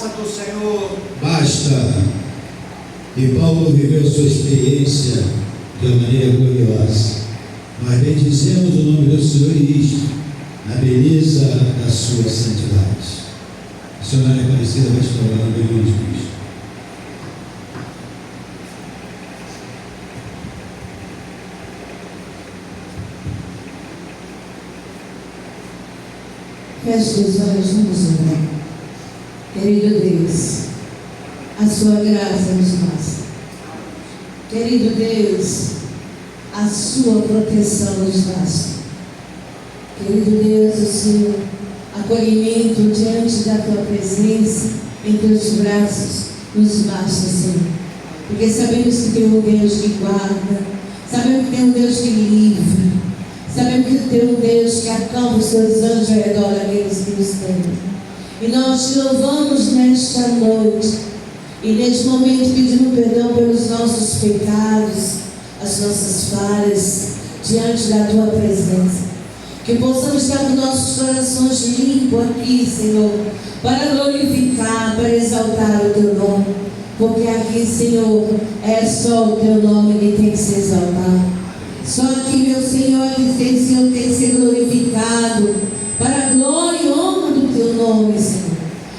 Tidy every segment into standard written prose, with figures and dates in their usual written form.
graça do Senhor. Basta. E Paulo viveu sua experiência de uma maneira gloriosa. Nós bendizemos o nome do Senhor e isto, na beleza da sua santidade. Missionária Aparecida vai estar orando em nome de Cristo. Feche os olhos, vamos orar. Querido Deus, a sua graça nos basta. Querido Deus, a sua proteção nos basta. Querido Deus, o seu acolhimento diante da tua presença, em teus braços, nos basta, Senhor. Porque sabemos que tem um Deus que guarda, sabemos que tem um Deus que livra, sabemos que tem um Deus que acalma os seus anjos ao redor daqueles que nos temem. E nós te louvamos nesta noite, e neste momento pedimos perdão pelos nossos pecados, as nossas falhas, diante da tua presença. Que possamos estar com nossos corações limpos aqui, Senhor, para glorificar, para exaltar o teu nome. Porque aqui, Senhor, é só o teu nome que tem que ser exaltado. Só aqui, meu Senhor, que tem, Senhor, tem que ser glorificado para a glória e honra do teu nome, Senhor.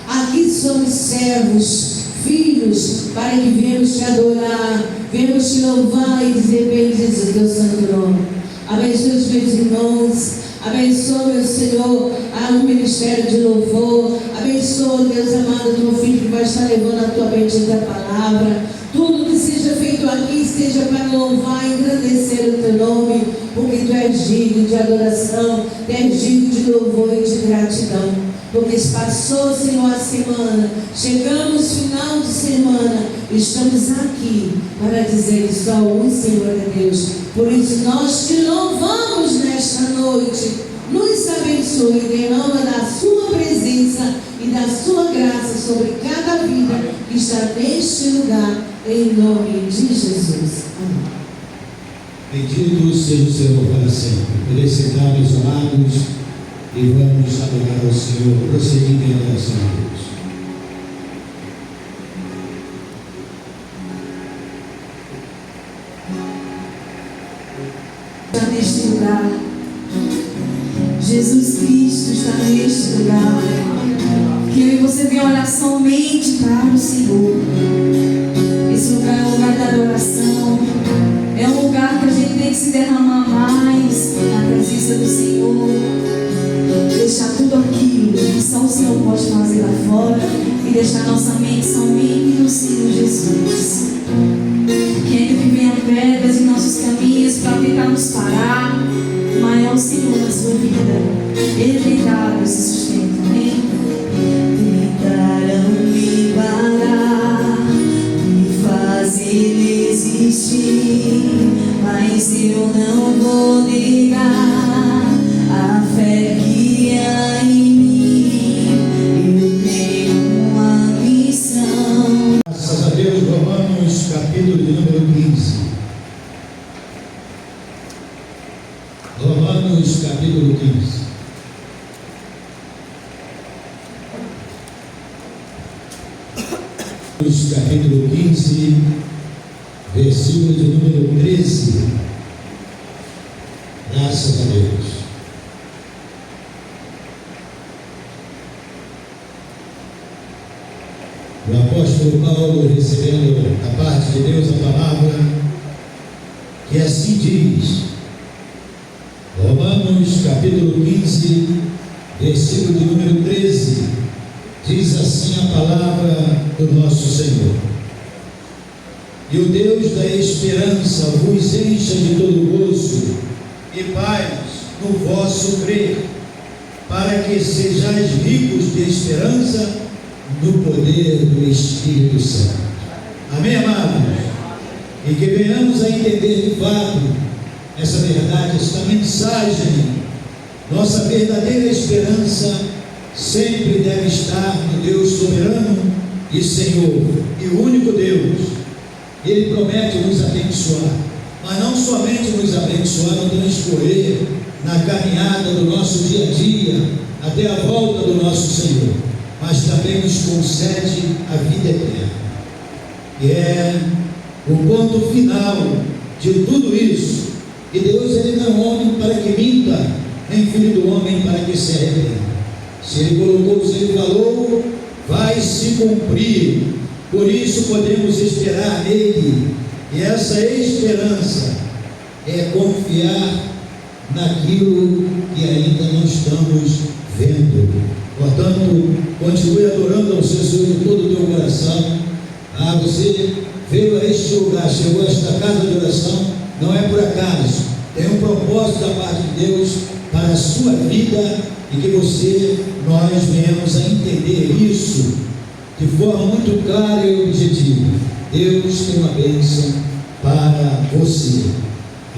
Aqui somos servos, filhos, para que viemos te adorar, viemos te louvar e dizer bendito o teu santo nome. Abençoe os meus irmãos, abençoa, meu Senhor, o ministério de louvor, abençoa, Deus amado, o teu filho que vai estar levando a tua bendita palavra. Tudo que seja feito aqui seja para louvar e engrandecer o teu nome, porque tu és digno de adoração, tu és digno de louvor e de gratidão. Porque passou, Senhor, a semana, chegamos final de semana, estamos aqui para dizer que só um Senhor é Deus. Por isso nós te louvamos nesta noite. Nos abençoe e derrama da sua presença e da sua graça sobre cada vida que está neste lugar, em nome de Jesus. Amém. Bendito seja o Senhor para sempre. Poder sentar isolados e vamos adorar ao Senhor, prosseguindo em adoração a Deus. Está neste lugar. Jesus Cristo está neste lugar. Que eu e você venha olhar somente para o Senhor. Esse lugar é um lugar da adoração. É um lugar que a gente tem que se derramar mais na presença do Senhor. Deixar tudo aquilo que só o Senhor pode fazer lá fora e deixar nossa mente somente no Senhor Jesus. Que ainda que venha pedras em nossos caminhos para tentar nos parar, mas é o Senhor na sua vida. Ele tem dado esse sustento, amém? Tentarão me parar, me fazer desistir, mas eu não vou negar a fé que há em mim. Eu tenho uma missão. Graças a Deus, Romanos, capítulo de número 15. Romanos, capítulo 15. Capítulo 15, versículo de número 13. Graças a Deus. O apóstolo Paulo, recebendo da parte de Deus a palavra, que assim diz, Romanos capítulo 15, versículo de número 13, diz assim a palavra do nosso Senhor: e o Deus da esperança vos encha de todo gozo e paz no vosso crer, para que sejais ricos de esperança no poder do Espírito Santo. Amém, amados? E que venhamos a entender de fato essa verdade, esta mensagem. Nossa verdadeira esperança sempre deve estar no Deus soberano e Senhor, e o único Deus. Ele promete nos abençoar, mas não somente nos abençoar no transcorrer, na caminhada do nosso dia a dia, até a volta do nosso Senhor, mas também nos concede a vida eterna, que é o ponto final de tudo isso. E Deus, ele não é homem para que minta, nem filho do homem para que se arrependa. Se ele colocou, se ele falou, vai se cumprir. Por isso podemos esperar nele, e essa esperança é confiar naquilo que ainda não estamos vendo. Portanto, continue adorando ao Senhor de todo o teu coração. Você veio a este lugar, chegou a esta casa de oração, não é por acaso, tem um propósito da parte de Deus para a sua vida, e que nós venhamos a entender isso de forma muito clara e objetiva. Deus tem uma bênção para você.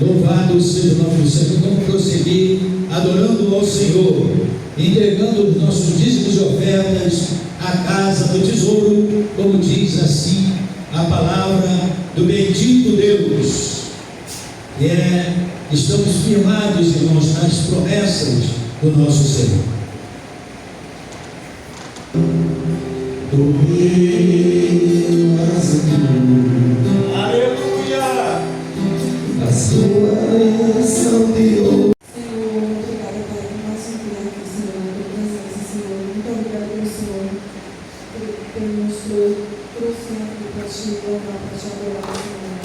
Louvado seja o nome do Senhor. Vamos prosseguir adorando ao Senhor, entregando os nossos dízimos e ofertas à casa do tesouro, como diz assim a palavra do bendito Deus. Estamos firmados, irmãos, nas promessas do nosso Senhor. Do meu azul, aleluia, a sua bênção de ouro. Senhor, obrigada, Pai, por mais um dia aqui, Senhor, pela presença, Senhor. Muito obrigada pelo Senhor, pelo mostrou, trouxe aqui para te louvar, para te adorar, Senhor.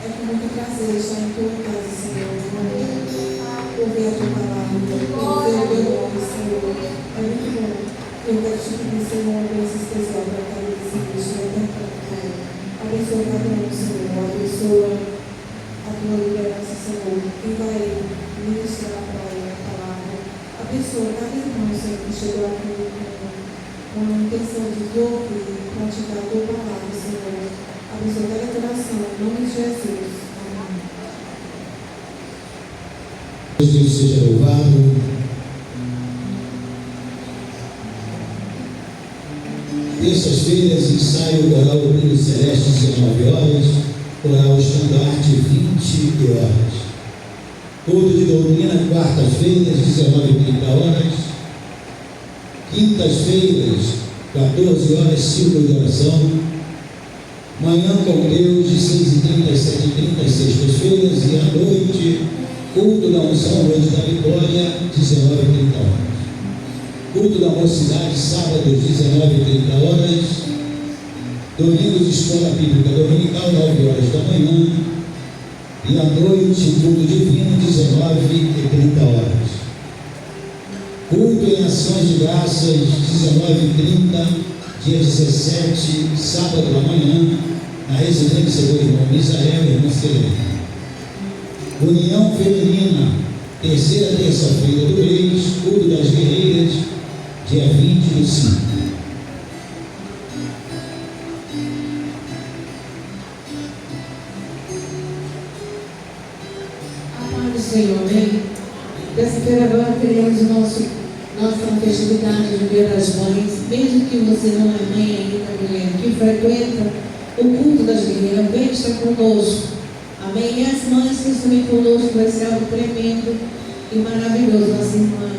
É com muito prazer estar em tua casa, Senhor, ouvir a tua palavra, ouvir o teu nome, Senhor. É muito bom. Eu quero te pedir, Senhor, uma bênção especial para cada desse vídeo, Pai. Abençoa cada um, Senhor. Abençoa a tua liderança, Senhor. Quem vai ministrar, Pai, a palavra. Abençoa cada irmão, Senhor, que chegou aqui com a intenção de ouvir e praticar a tua palavra, Senhor. Abençoa cada coração, em nome de Jesus. Amém. Deus seja louvado. Terças-feiras, ensaio coral Brilho Celeste, 19 horas, coral Estandarte, 20 horas. Culto de doutrina, quartas-feiras, 19h30 horas. Quintas-feiras, 14 horas, círculo de oração. Manhã com Deus, de 6h30 às 7h30, às sextas-feiras. E à noite, culto da unção, noite da vitória, 19h30 horas. Culto da mocidade, sábado, 19h30 horas. Domingos, escola bíblica dominical, 9 horas da manhã. E à noite, culto divino, 19h30 horas. Culto em ações de graças, 19h30, dia 17, sábado da manhã, na residência do irmão Misael e irmã Selene. União feminina, terceira terça-feira do mês, culto das guerreiras, dia 20/5. Amado Senhor, amém? Terça-feira agora teremos nossa festividade do Dia das Mães. Mesmo que você não é mãe ainda, mulher, que frequenta o culto das guerreiras, vem estar conosco. Amém? E as mães que estão também conosco, vai ser algo tremendo e maravilhoso. Nossa irmã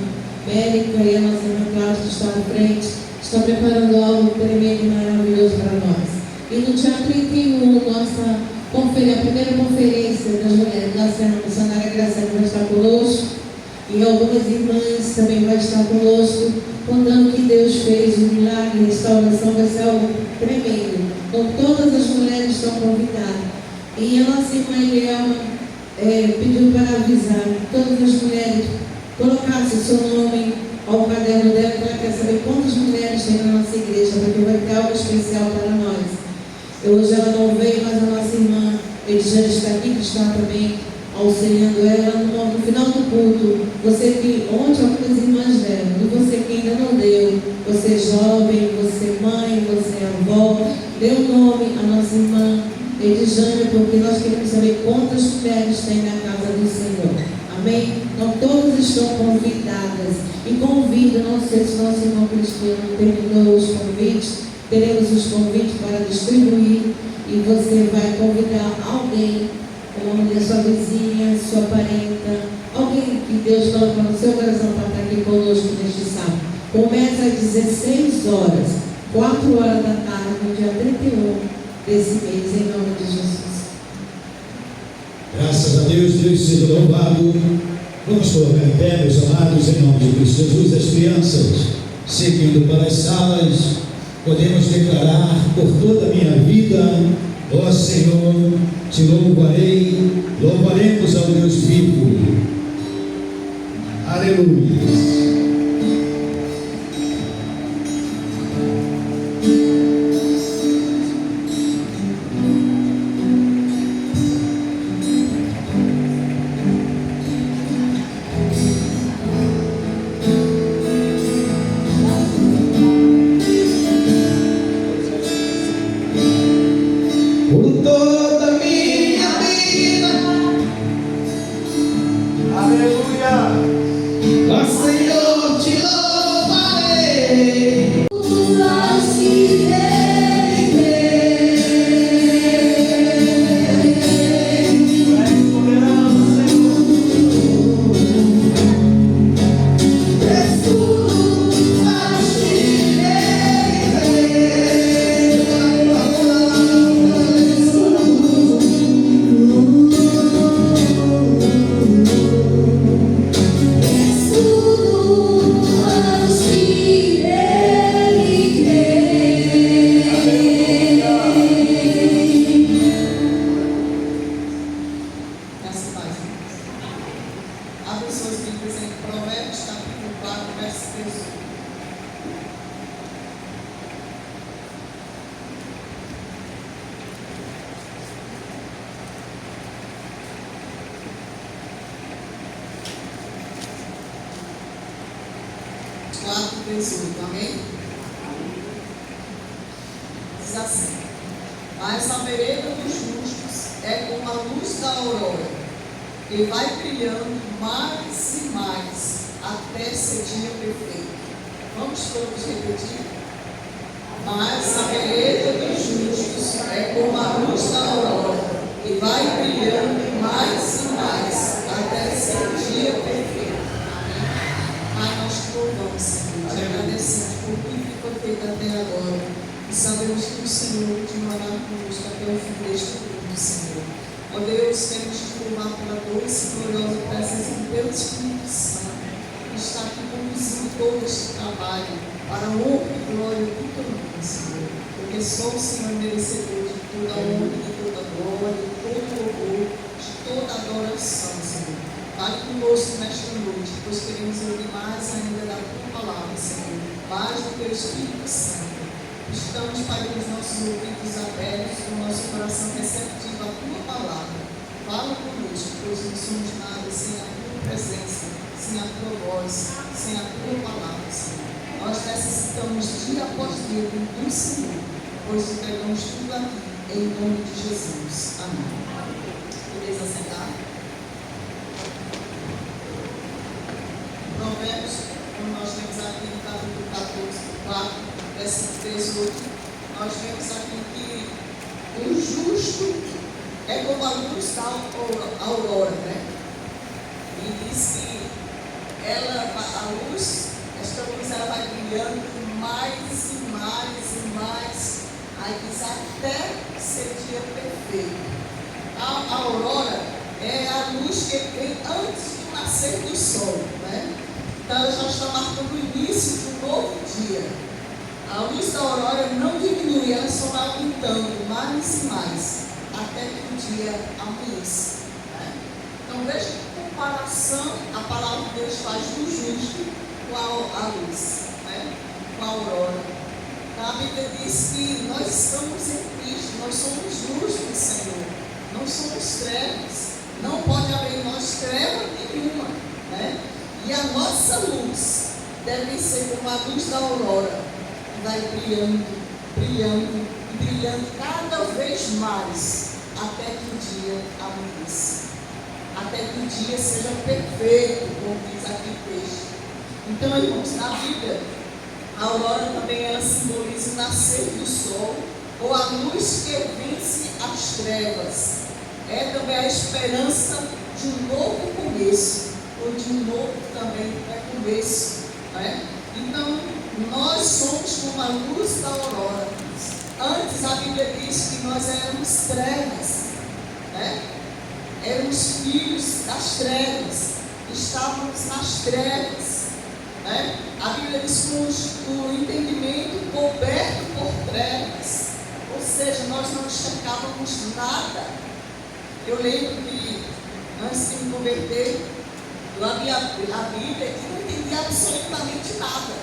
Érica e a nossa irmã Cláudia, que está à frente, está preparando algo tremendo e maravilhoso para nós. E no dia 31, a primeira conferência das mulheres da Cena Missionária Graça vai estar conosco, e algumas irmãs também vai estar conosco, contando que Deus fez um milagre, restauração, vai ser algo tremendo. Então todas as mulheres estão convidadas. E a nossa irmã Eliana pediu para avisar todas as mulheres colocasse o seu nome ao caderno dela, para quer saber quantas mulheres tem na nossa igreja, porque vai ter algo especial para nós. Hoje ela não veio, mas a nossa irmã Edjane está aqui, que está também auxiliando ela no final do culto. Você que ontem algumas irmãs deram, e você que ainda não deu, você jovem, você mãe, você avó, dê o nome à nossa irmã Edjane, porque nós queremos saber quantas mulheres tem na casa do Senhor. Amém? Então todas estão convidadas. E convido, não sei se nosso irmão Cristiano terminou os convites, teremos os convites para distribuir, e você vai convidar alguém, uma mulher, sua vizinha, sua parenta, alguém que Deus coloca no seu coração para estar aqui conosco neste sábado. Começa às 16 horas, 4 horas da tarde, no dia 31 desse mês, em nome de Jesus. Graças a Deus, Deus seja louvado. Vamos colocar em pé, meus amados, em nome de Cristo Jesus. As crianças seguindo para as salas, podemos declarar por toda a minha vida: ó Senhor, te louvarei, louvaremos ao Deus vivo. Aleluia. Amém? Diz assim: mas a vereda dos justos é como a luz da aurora, que vai brilhando mais e mais até ser dia perfeito. Vamos todos repetir? Mas a vereda dos justos é como a luz da aurora, que vai brilhando mais e mais até ser dia perfeito. Pai, nós te louvamos, Senhor, te agradecemos por tudo que foi feito até agora. E sabemos que o Senhor continuará conosco até o fim deste culto, Senhor. Ó Deus, queremos te louvar pela doce e gloriosa presença do teu Espírito Santo, que está aqui conduzindo todo este trabalho para a honra e glória do teu nome, Senhor. Porque só o Senhor é merecedor de toda a honra, de toda a glória, de todo o louvor, de toda a adoração, Senhor. Fale conosco nesta noite, pois queremos ouvir mais ainda da tua palavra, Senhor, mais do teu Espírito Santo. Estamos, Pai, com os nossos ouvidos abertos, com o nosso coração receptivo à tua palavra. Fala conosco, pois não somos nada sem a tua presença, sem a tua voz, sem a tua palavra, Senhor. Nós necessitamos dia após dia do Senhor, pois entregamos tudo aqui, em nome de Jesus. Amém. Podeis assentar? Provérbios, como nós temos aqui no capítulo 14, 4, versículo 18, nós vemos aqui que o justo é como a luz da aurora, né? E diz que a luz, esta luz, ela vai brilhando mais e mais e mais, aí diz até ser dia perfeito. A aurora é a luz que vem antes do nascer do sol, né? Então ela já está marcando o início do novo dia. A luz da aurora não diminui, ela só vai aumentando mais e mais, até que o dia amanheça, né? Então veja que comparação a palavra de Deus faz do justo com a luz, né? Com a aurora. Então a Bíblia diz que nós estamos em Cristo, nós somos luz do Senhor, não somos trevas, não pode haver em nós treva nenhuma, né? E a nossa luz deve ser como a luz da aurora, que vai brilhando, brilhando e brilhando cada vez mais, até que o dia amanheça, até que o dia seja perfeito, como diz aqui o texto. Então, irmãos, na Bíblia, a aurora também ela simboliza o nascer do sol, ou a luz que vence as trevas. É também a esperança de um novo começo, ou de um novo também recomeço, né? Então, nós somos como a luz da aurora. Antes a Bíblia diz que nós éramos trevas, né? Éramos filhos das trevas, estávamos nas trevas, né? A Bíblia diz que o entendimento coberto por trevas, ou seja, nós não enxergávamos nada. Eu lembro que antes de me converter, eu abri a Bíblia e não entendia absolutamente nada,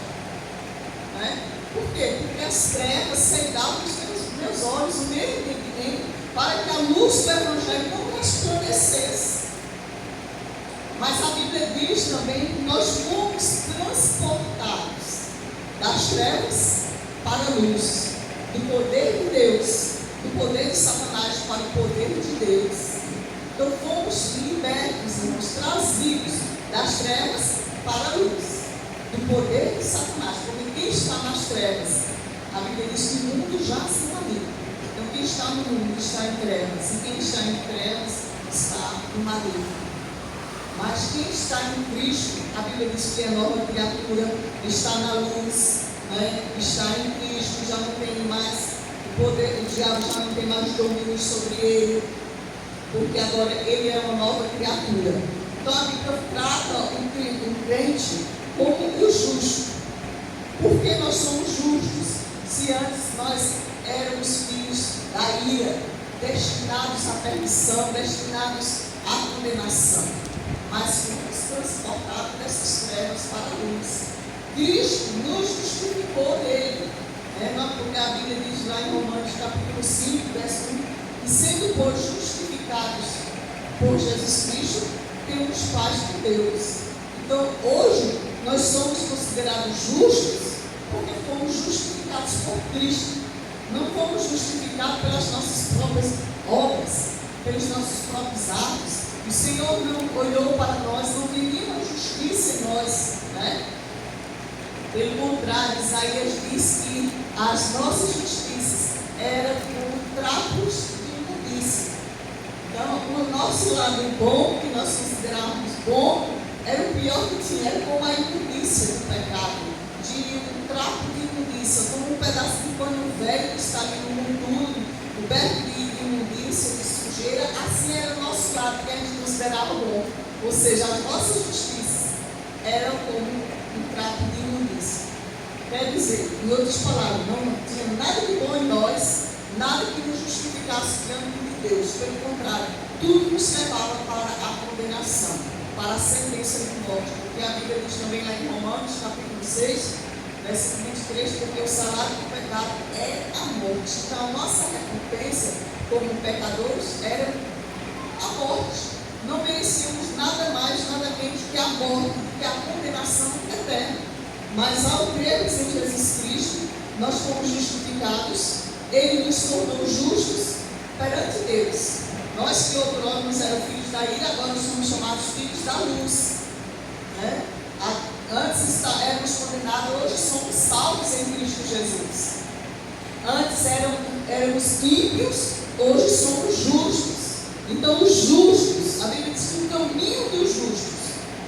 né? Por quê? Porque as trevas cegavam os meus olhos, o meu entendimento, para que a luz do Evangelho não resplandecesse. Mas a Bíblia diz também que nós fomos transportados das trevas para a luz, do poder de Deus, do poder de Satanás para o poder de Deus. Então fomos libertos, irmãos, trazidos das trevas para a luz, do poder de Satanás. Porque quem está nas trevas, a Bíblia diz que o mundo já se maligno. Então quem está no mundo está em trevas, e quem está em trevas está no maligno. Mas quem está em Cristo, a Bíblia diz que é nova criatura, está na luz, né? Está em Cristo, já não tem mais o poder, o diabo já não tem mais domínio sobre ele, porque agora ele é uma nova criatura. Então a Bíblia trata o crente como o justo. Por que nós somos justos? Se antes nós éramos filhos da ira, destinados à perdição, destinados à condenação, mas fomos transportados dessas trevas para a luz. Cristo nos justificou nele, porque a Bíblia diz lá em Romanos capítulo 5, verso 1, e sendo pois justificados por Jesus Cristo, temos paz com Deus. Então hoje nós somos considerados justos porque fomos justificados por Cristo. Não fomos justificados pelas nossas próprias obras, pelos nossos próprios atos. O Senhor não olhou para nós, não viu nenhuma justiça em nós, né? Pelo contrário, Isaías diz que as nossas justiças eram como trapos de imundícia. Então, o nosso lado bom, que nós considerávamos bom, era o pior que tinha, era como a imundícia do pecado, de um trapo de imundícia, como um pedaço de pano velho que está ali no monturo, coberto de imundícia, de sujeira. Assim era o nosso lado, que a gente considerava bom. Ou seja, as nossas justiças eram como um trapo de imundícia. Quer dizer, em outras palavras, não tinha nada de bom em nós, nada que nos justificasse diante de Deus. Pelo contrário, tudo nos levava para a condenação, para a sentença de morte. Porque a Bíblia diz também lá em Romanos, capítulo 6, versículo 23, porque o salário do pecado é a morte. Então a nossa recompensa como pecadores era a morte. Não merecíamos nada mais, nada menos que a morte, que a condenação eterna. Mas ao crermos em Jesus Cristo, nós fomos justificados, Ele nos tornou justos perante Deus. Nós que outrora nos éramos filhos da ira, agora somos chamados filhos da luz, né? Antes éramos condenados, hoje somos salvos em Cristo Jesus. Antes éramos ímpios, hoje somos justos. Então os justos, a Bíblia diz que o caminho dos justos,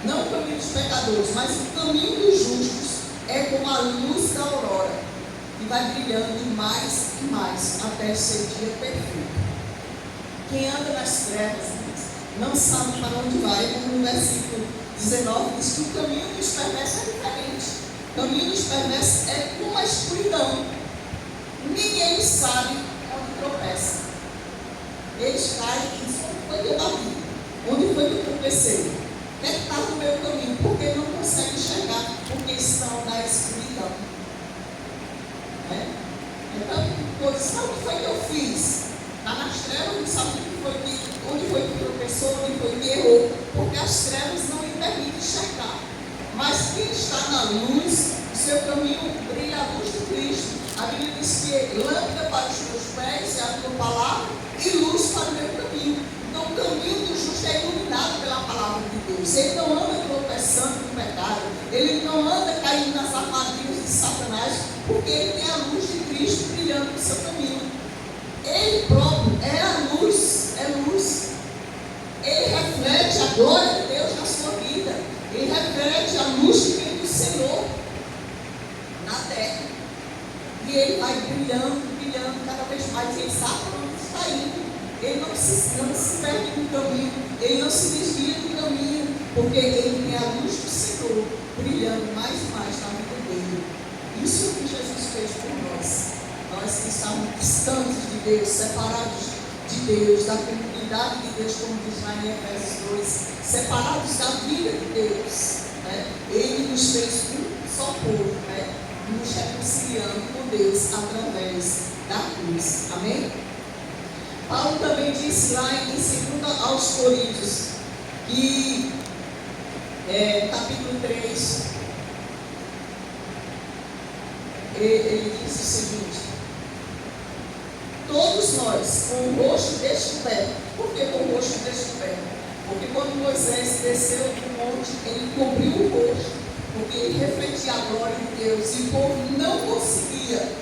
não o caminho dos pecadores, mas o caminho dos justos é como a luz da aurora, que vai brilhando mais e mais até ser dia perfeito. Quem anda nas trevas não sabe para onde vai, como no versículo 19 diz que o caminho dos perversos é diferente. O caminho dos perversos é como a escuridão. Ninguém sabe onde tropeça. Eles caem e dizem: onde foi que eu bati? Onde foi que eu tropecei? O que é que está no meu caminho? Porque não conseguem enxergar, porque estão na escuridão. Então, onde foi que eu fiz? Está nas trevas, não sabe onde foi que tropeçou, onde foi que errou, porque as trevas não lhe permitem enxergar. Mas quem está na luz, o seu caminho brilha a luz de Cristo. A Bíblia diz que lâmpada para os meus pés é a tua palavra e luz para o meu caminho. Então o caminho do justo é iluminado pela palavra de Deus. Ele não anda tropeçando no pecado, ele não anda caindo nas armadilhas de Satanás, porque ele tem a luz de Cristo brilhando no seu caminho. Ele próprio é a luz, é luz. Ele reflete a glória de Deus na sua vida. Ele reflete a luz que vem do Senhor. brilhando, brilhando cada vez mais. Ele sabe para onde está indo. Ele não se perde no caminho, ele não se desvia do caminho, porque ele tem a luz do Senhor brilhando mais e mais na vida dele. Isso é o que Jesus fez por nós. Nós que estávamos distantes de Deus, separados de Deus, da comunidade de Deus, como diz lá em Efésios 2, separados da vida de Deus, né? Ele nos fez um só povo, né? Nos reconciliando com Deus através da cruz. Amém? Paulo também disse lá em 2 aos Coríntios, que capítulo 3, ele disse o seguinte: todos nós com o rosto descoberto. Por que com o rosto descoberto? Porque quando Moisés desceu do monte, ele cobriu o rosto, porque ele refletia a glória de Deus, e o povo não conseguia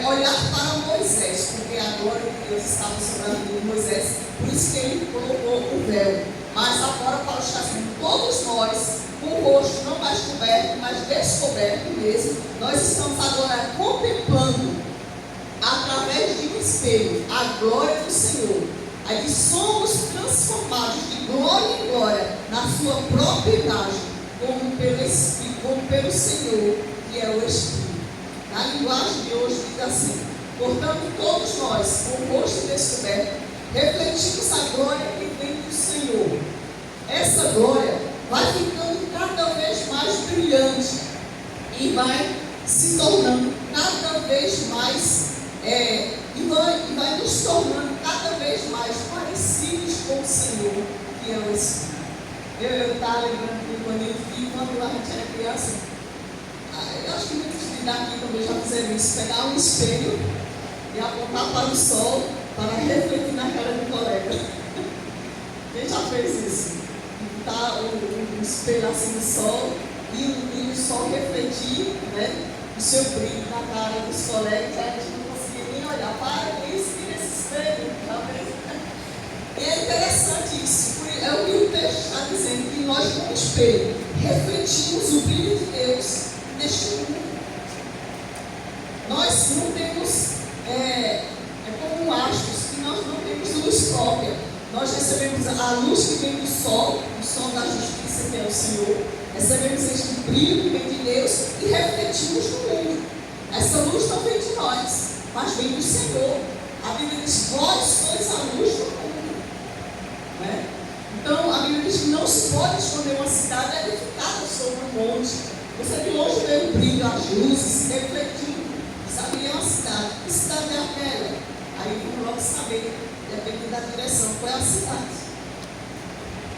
olhar para Moisés, porque a glória de Deus estava sobre a vida de Moisés, por isso que ele colocou o véu. Mas agora Paulo está dizendo: todos nós, com o rosto não mais coberto, mas descoberto mesmo, nós estamos agora contemplando, através de um espelho, a glória do Senhor. Aí somos transformados de glória em glória, na sua própria imagem, como pelo Espírito, como pelo Senhor, que é o Espírito. Na linguagem de hoje diz assim: portanto, todos nós, com o rosto descoberto, refletimos a glória que vem do Senhor. Essa glória vai ficando cada vez mais brilhante e vai se tornando cada vez mais, e vai nos tornando cada vez mais parecidos com o Senhor, que é o Espírito. Eu estava lembrando que quando a gente era criança, eu acho que muitos de daqui também já fizeram isso: pegar um espelho e apontar para o sol para refletir na cara do colega. Quem já fez isso? Botar um espelho assim no sol e o sol refletir, né, o seu brilho na cara dos colegas, aí a gente não conseguia nem olhar. Para com isso, tira esse espelho. E é interessante isso, é o que o texto está dizendo, que nós, como espelho, refletimos o brilho de Deus neste mundo. Nós não temos, como astros, que nós não temos luz própria. Nós recebemos a luz que vem do sol, o sol da justiça, que é o Senhor. Recebemos este brilho que vem de Deus e refletimos no mundo. Essa luz não vem de nós, mas vem do Senhor. A Bíblia diz: vós sois a luz do mundo. Né? Então, a Bíblia diz que não se pode esconder uma cidade edificada sobre um monte. Você de longe vê o brilho, as luzes refletindo. Sabe, é uma cidade. Que cidade é aquela? Aí vamos logo saber, dependendo da direção, qual é a cidade.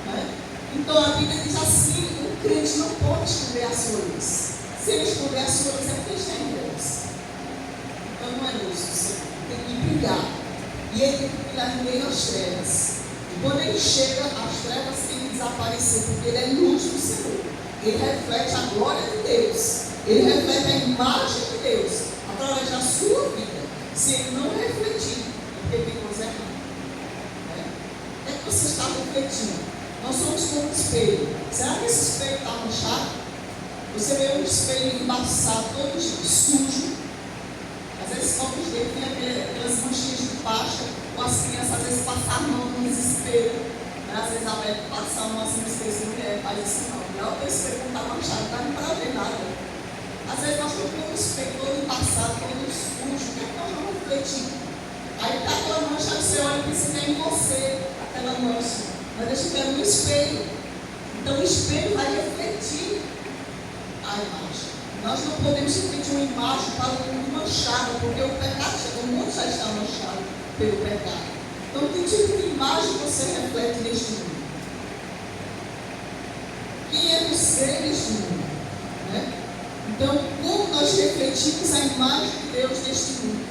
Né? Então a Bíblia diz assim: o crente não pode esconder a sua luz. Se ele esconder a sua luz, é porque está em Deus. Então não é luz do Senhor. Tem que brilhar. E ele tem que brilhar no meio das trevas. E quando ele chega, as trevas têm que desaparecer, porque ele é luz do Senhor. Ele reflete a glória de Deus. Ele reflete a imagem de Deus através da sua vida. Se ele não refletir, porque tem coisa errada. O que é que você está refletindo? Nós somos como um espelho. Será que esse espelho está manchado? Você vê um espelho embaçado, todo sujo. Às vezes, copos dele tem aquelas manchinhas de pasta. Ou as crianças, às vezes, passam a mão nos espelhos. Às vezes, a Beth passa a mão assim no espelho. Mulher, faz isso não. Não, o espelho não está manchado, não dá nem para ver nada. Às vezes, nós estamos com o espelho todo embaçado, todo sujo. O que é que nós vamos refletir? Aí está aquela mancha, você olha e pensa que é em você, aquela mancha. Mas deixa eu ver no espelho. Então o espelho vai refletir a imagem. Nós não podemos refletir uma imagem para o mundo manchado, porque o pecado chegou, o mundo já está manchado pelo pecado. Então que tipo de imagem você reflete neste mundo? Quem é você neste mundo? Né? Então, como nós refletimos a imagem de Deus neste mundo?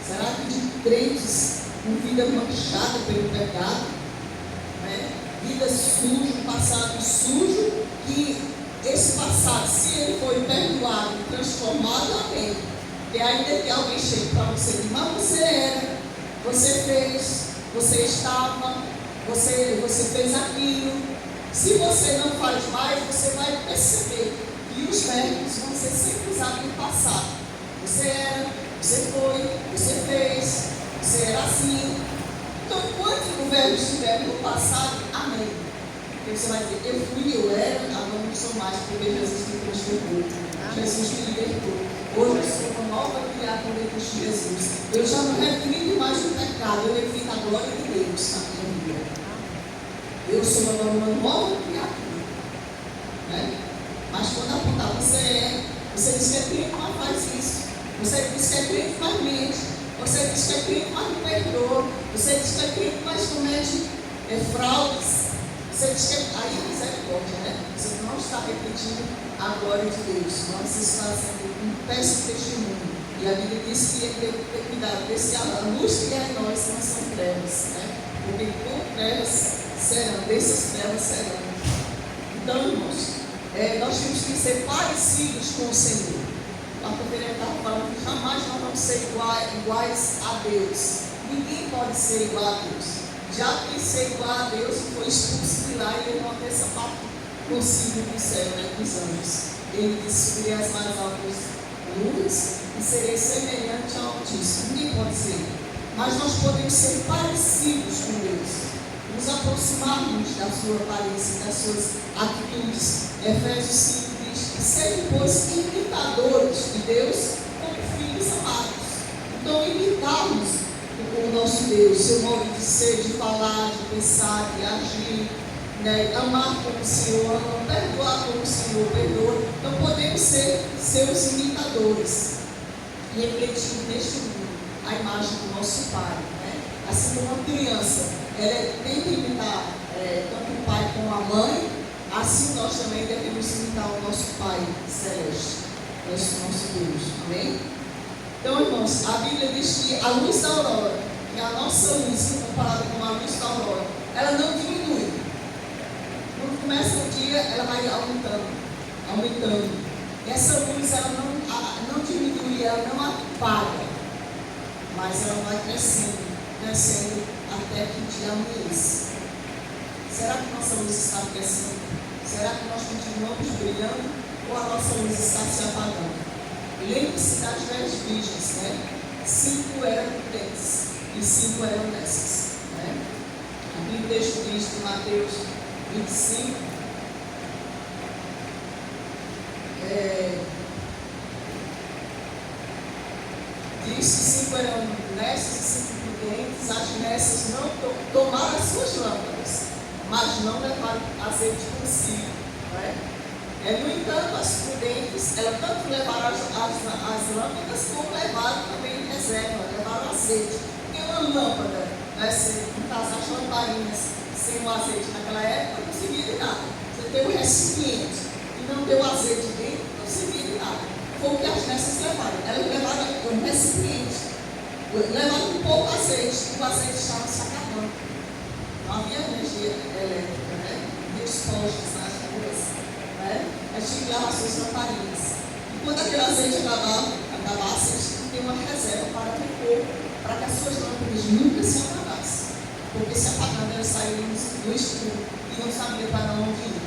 Será que de crentes com vida manchada pelo pecado? Vida suja, um passado sujo, que esse passado, se ele foi perdoado, transformado, amém. E ainda que alguém chegue para você e diz: mas você era, você fez, você estava, você fez aquilo. Se você não faz mais, você vai perceber que os verbos vão ser sempre usados no passado. Você era, você verbo estiver no passado, amém. Porque você vai dizer, eu fui, eu era, agora não sou mais, porque Jesus me transformou. Jesus me libertou. Hoje eu sou uma nova criatura em Cristo Jesus. Eu já não reflito mais o pecado, eu reflito a glória de Deus na minha vida. Eu sou agora uma nova criatura. Né? Mas quando apontar, você diz que é crente, mas faz isso. Você diz que é crente, mas mente. Você diz que é crente, mas não perdoa. Você diz que é crente, mas comete fraudes. Você diz que aí é misericórdia, né? Você não está repetindo a glória de Deus. Mas você está sendo um péssimo testemunho. E a Bíblia diz que ele tem que ter cuidado, porque se a luz que é em nós não são trevas, né? Porque com trevas serão, dessas trevas serão. Então, irmãos, nós temos que ser parecidos com o Senhor. A Pereira estava falando que jamais nós vamos ser iguais a Deus. Ninguém pode ser igual a Deus. Já que ser igual a Deus foi expulso de lá e levou a terça parte consigo do céu, né, dos anjos. Ele disse: subirei as mais altas nuvens e serei semelhante ao Altíssimo. Ninguém pode ser. Mas nós podemos ser parecidos com Deus. Nos aproximarmos da sua aparência, das suas atitudes. Efésios 5 diz que sejam, pois, imitadores de Deus como filhos amados. Então, imitarmos o nosso Deus, seu modo de ser, de falar, de pensar, de agir, né? Amar como o Senhor ama, perdoar como o Senhor perdoa. Então, podemos ser seus imitadores e refletir neste mundo a imagem do nosso Pai. Né? Assim como uma criança, ela tem que imitar tanto o pai como a mãe, assim nós também devemos imitar o nosso Pai Celeste, nosso Deus. Amém? Então, irmãos, a Bíblia diz que a luz da aurora, que é a nossa luz, comparada com a luz da aurora, ela não diminui. Quando começa o dia, ela vai aumentando. E essa luz, ela não diminui, ela não apaga, mas ela vai crescendo até que o dia amanheça. Será que nossa luz está crescendo? Será que nós continuamos brilhando ou a nossa luz está se apagando? Lembre-se das 10 virgens, né? 5 eram prudentes e 5 eram nessas, né? Aqui o texto diz de Mateus 25, diz que 5 eram nessas e 5 prudentes. As nessas não tomaram as suas lâmpadas, mas não levaram azeite consigo, né? No entanto, as prudentes, elas tanto levaram as lâmpadas, como levaram também em reserva, levaram azeite. Porque uma lâmpada, né, no caso as lamparinas, sem o azeite naquela época, não servia de nada. Você tem o recipiente e não tem o azeite dentro, não servia de nada. Foi o que as nessas levaram. Elas levaram um recipiente, levaram um pouco de azeite, e o azeite estava se acabando. Não havia energia elétrica, né? E os postes nas ruas. Mas tinha que lavar suas lamparinas. E quando aquele azeite acabasse, eles tinham que ter uma reserva para repor, para que as suas lâmpadas nunca se apagassem. Porque se apagando, elas saíram no escuro e não sabiam para onde ir.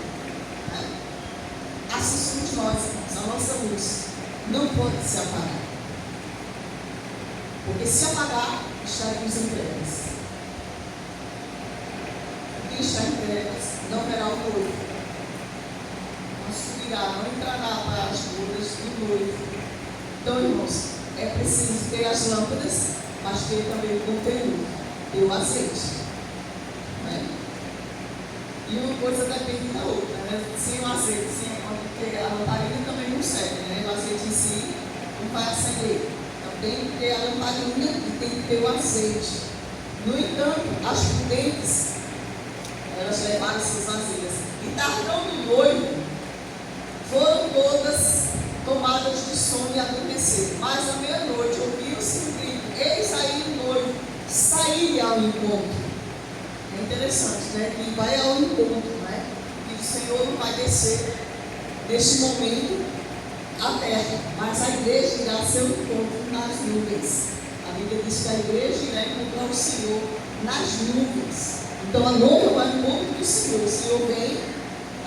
Assim somos nós, irmãos. A nossa luz não pode se apagar. Porque se apagar, estaremos em trevas. Quem está em trevas não verá o noivo. Não entrará para as bodas do noivo. Então, irmãos, é preciso ter as lâmpadas, mas ter também o conteúdo, ter o azeite. Né? E uma coisa depende da outra. Né? Sem o azeite, porque a lamparina também não serve. Né? O azeite em si não vai acender. Então, tem que ter a lamparina e tem que ter o azeite. No entanto, as prudentes, elas levaram suas vasilhas. E tardando o noivo, foram todas tomadas de sono e adormeceram. Mas à meia-noite ouviu-se um grito: eis aí o noivo, saí ao encontro. É interessante, né? Que vai ao encontro, né? E o Senhor não vai descer neste momento à terra, mas a igreja irá ao seu encontro nas nuvens. A Bíblia diz que a igreja irá encontrar o Senhor nas nuvens. Então a noiva vai ao encontro do Senhor. O Senhor vem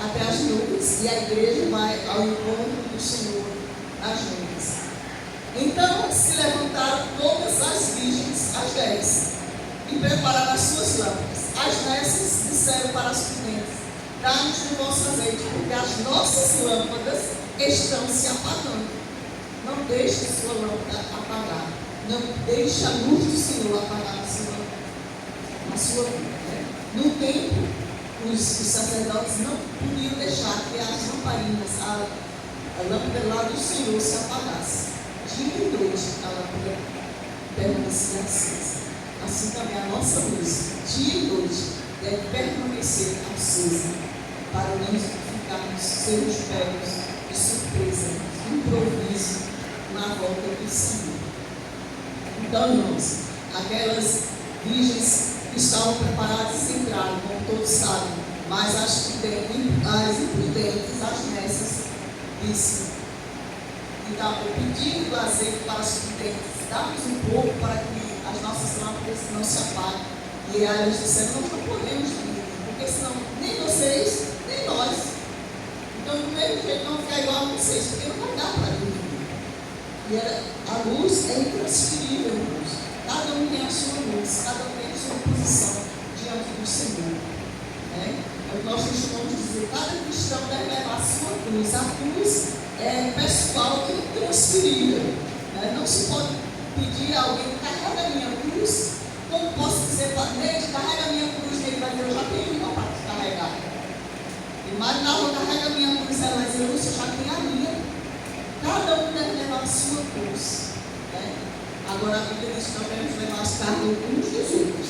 até as nuvens, e a igreja vai ao encontro do Senhor nas nuvens. Então se levantaram todas as virgens, as 10, e prepararam as suas lâmpadas. as nessas disseram para as prudentes: dá-nos do vosso azeite, porque as nossas lâmpadas estão se apagando. Não deixe a sua lâmpada apagar. Não deixe a luz do Senhor apagar a sua vida. Né? No tempo, os sacerdotes não podiam deixar que as lamparinas, a lâmpada lá do Senhor se apagasse. Dia e noite a lâmpada permanecia acesa. Assim também a nossa luz, dia e noite, deve permanecer acesa, para não ficarmos sermos pegos de surpresa, de improviso na volta do Senhor. Então, irmãos, aquelas virgens que estavam preparadas entraram, como todos sabem, mas as imprudentes, as nessas, disse que estavam pedindo azeite para as prudentes: dá-nos um pouco para que as nossas lâmpadas não se apaguem. E aí eles disseram: nós não podemos dividir, porque senão nem vocês, nem nós. Então, do mesmo jeito, não ficar igual a vocês, porque não vai dar para dividir. E a luz é intransferível, irmãos. Cada um tem a sua luz, cada um tem a sua posição diante do Senhor. Né? É o que nós costumamos dizer: cada cristão deve levar a sua cruz. A cruz é pessoal e intransferível. Né? Não se pode pedir a alguém: carrega a minha cruz. Como posso dizer para ele: carrega a minha cruz? Ele vai dizer: eu já tenho uma para te carregar. E Marinalva: carrega a minha cruz. Ela vai dizer: eu já tenho a minha. Cada um deve levar a sua cruz. Né? Agora a Bíblia diz que nós devemos levar as cargas uns dos outros.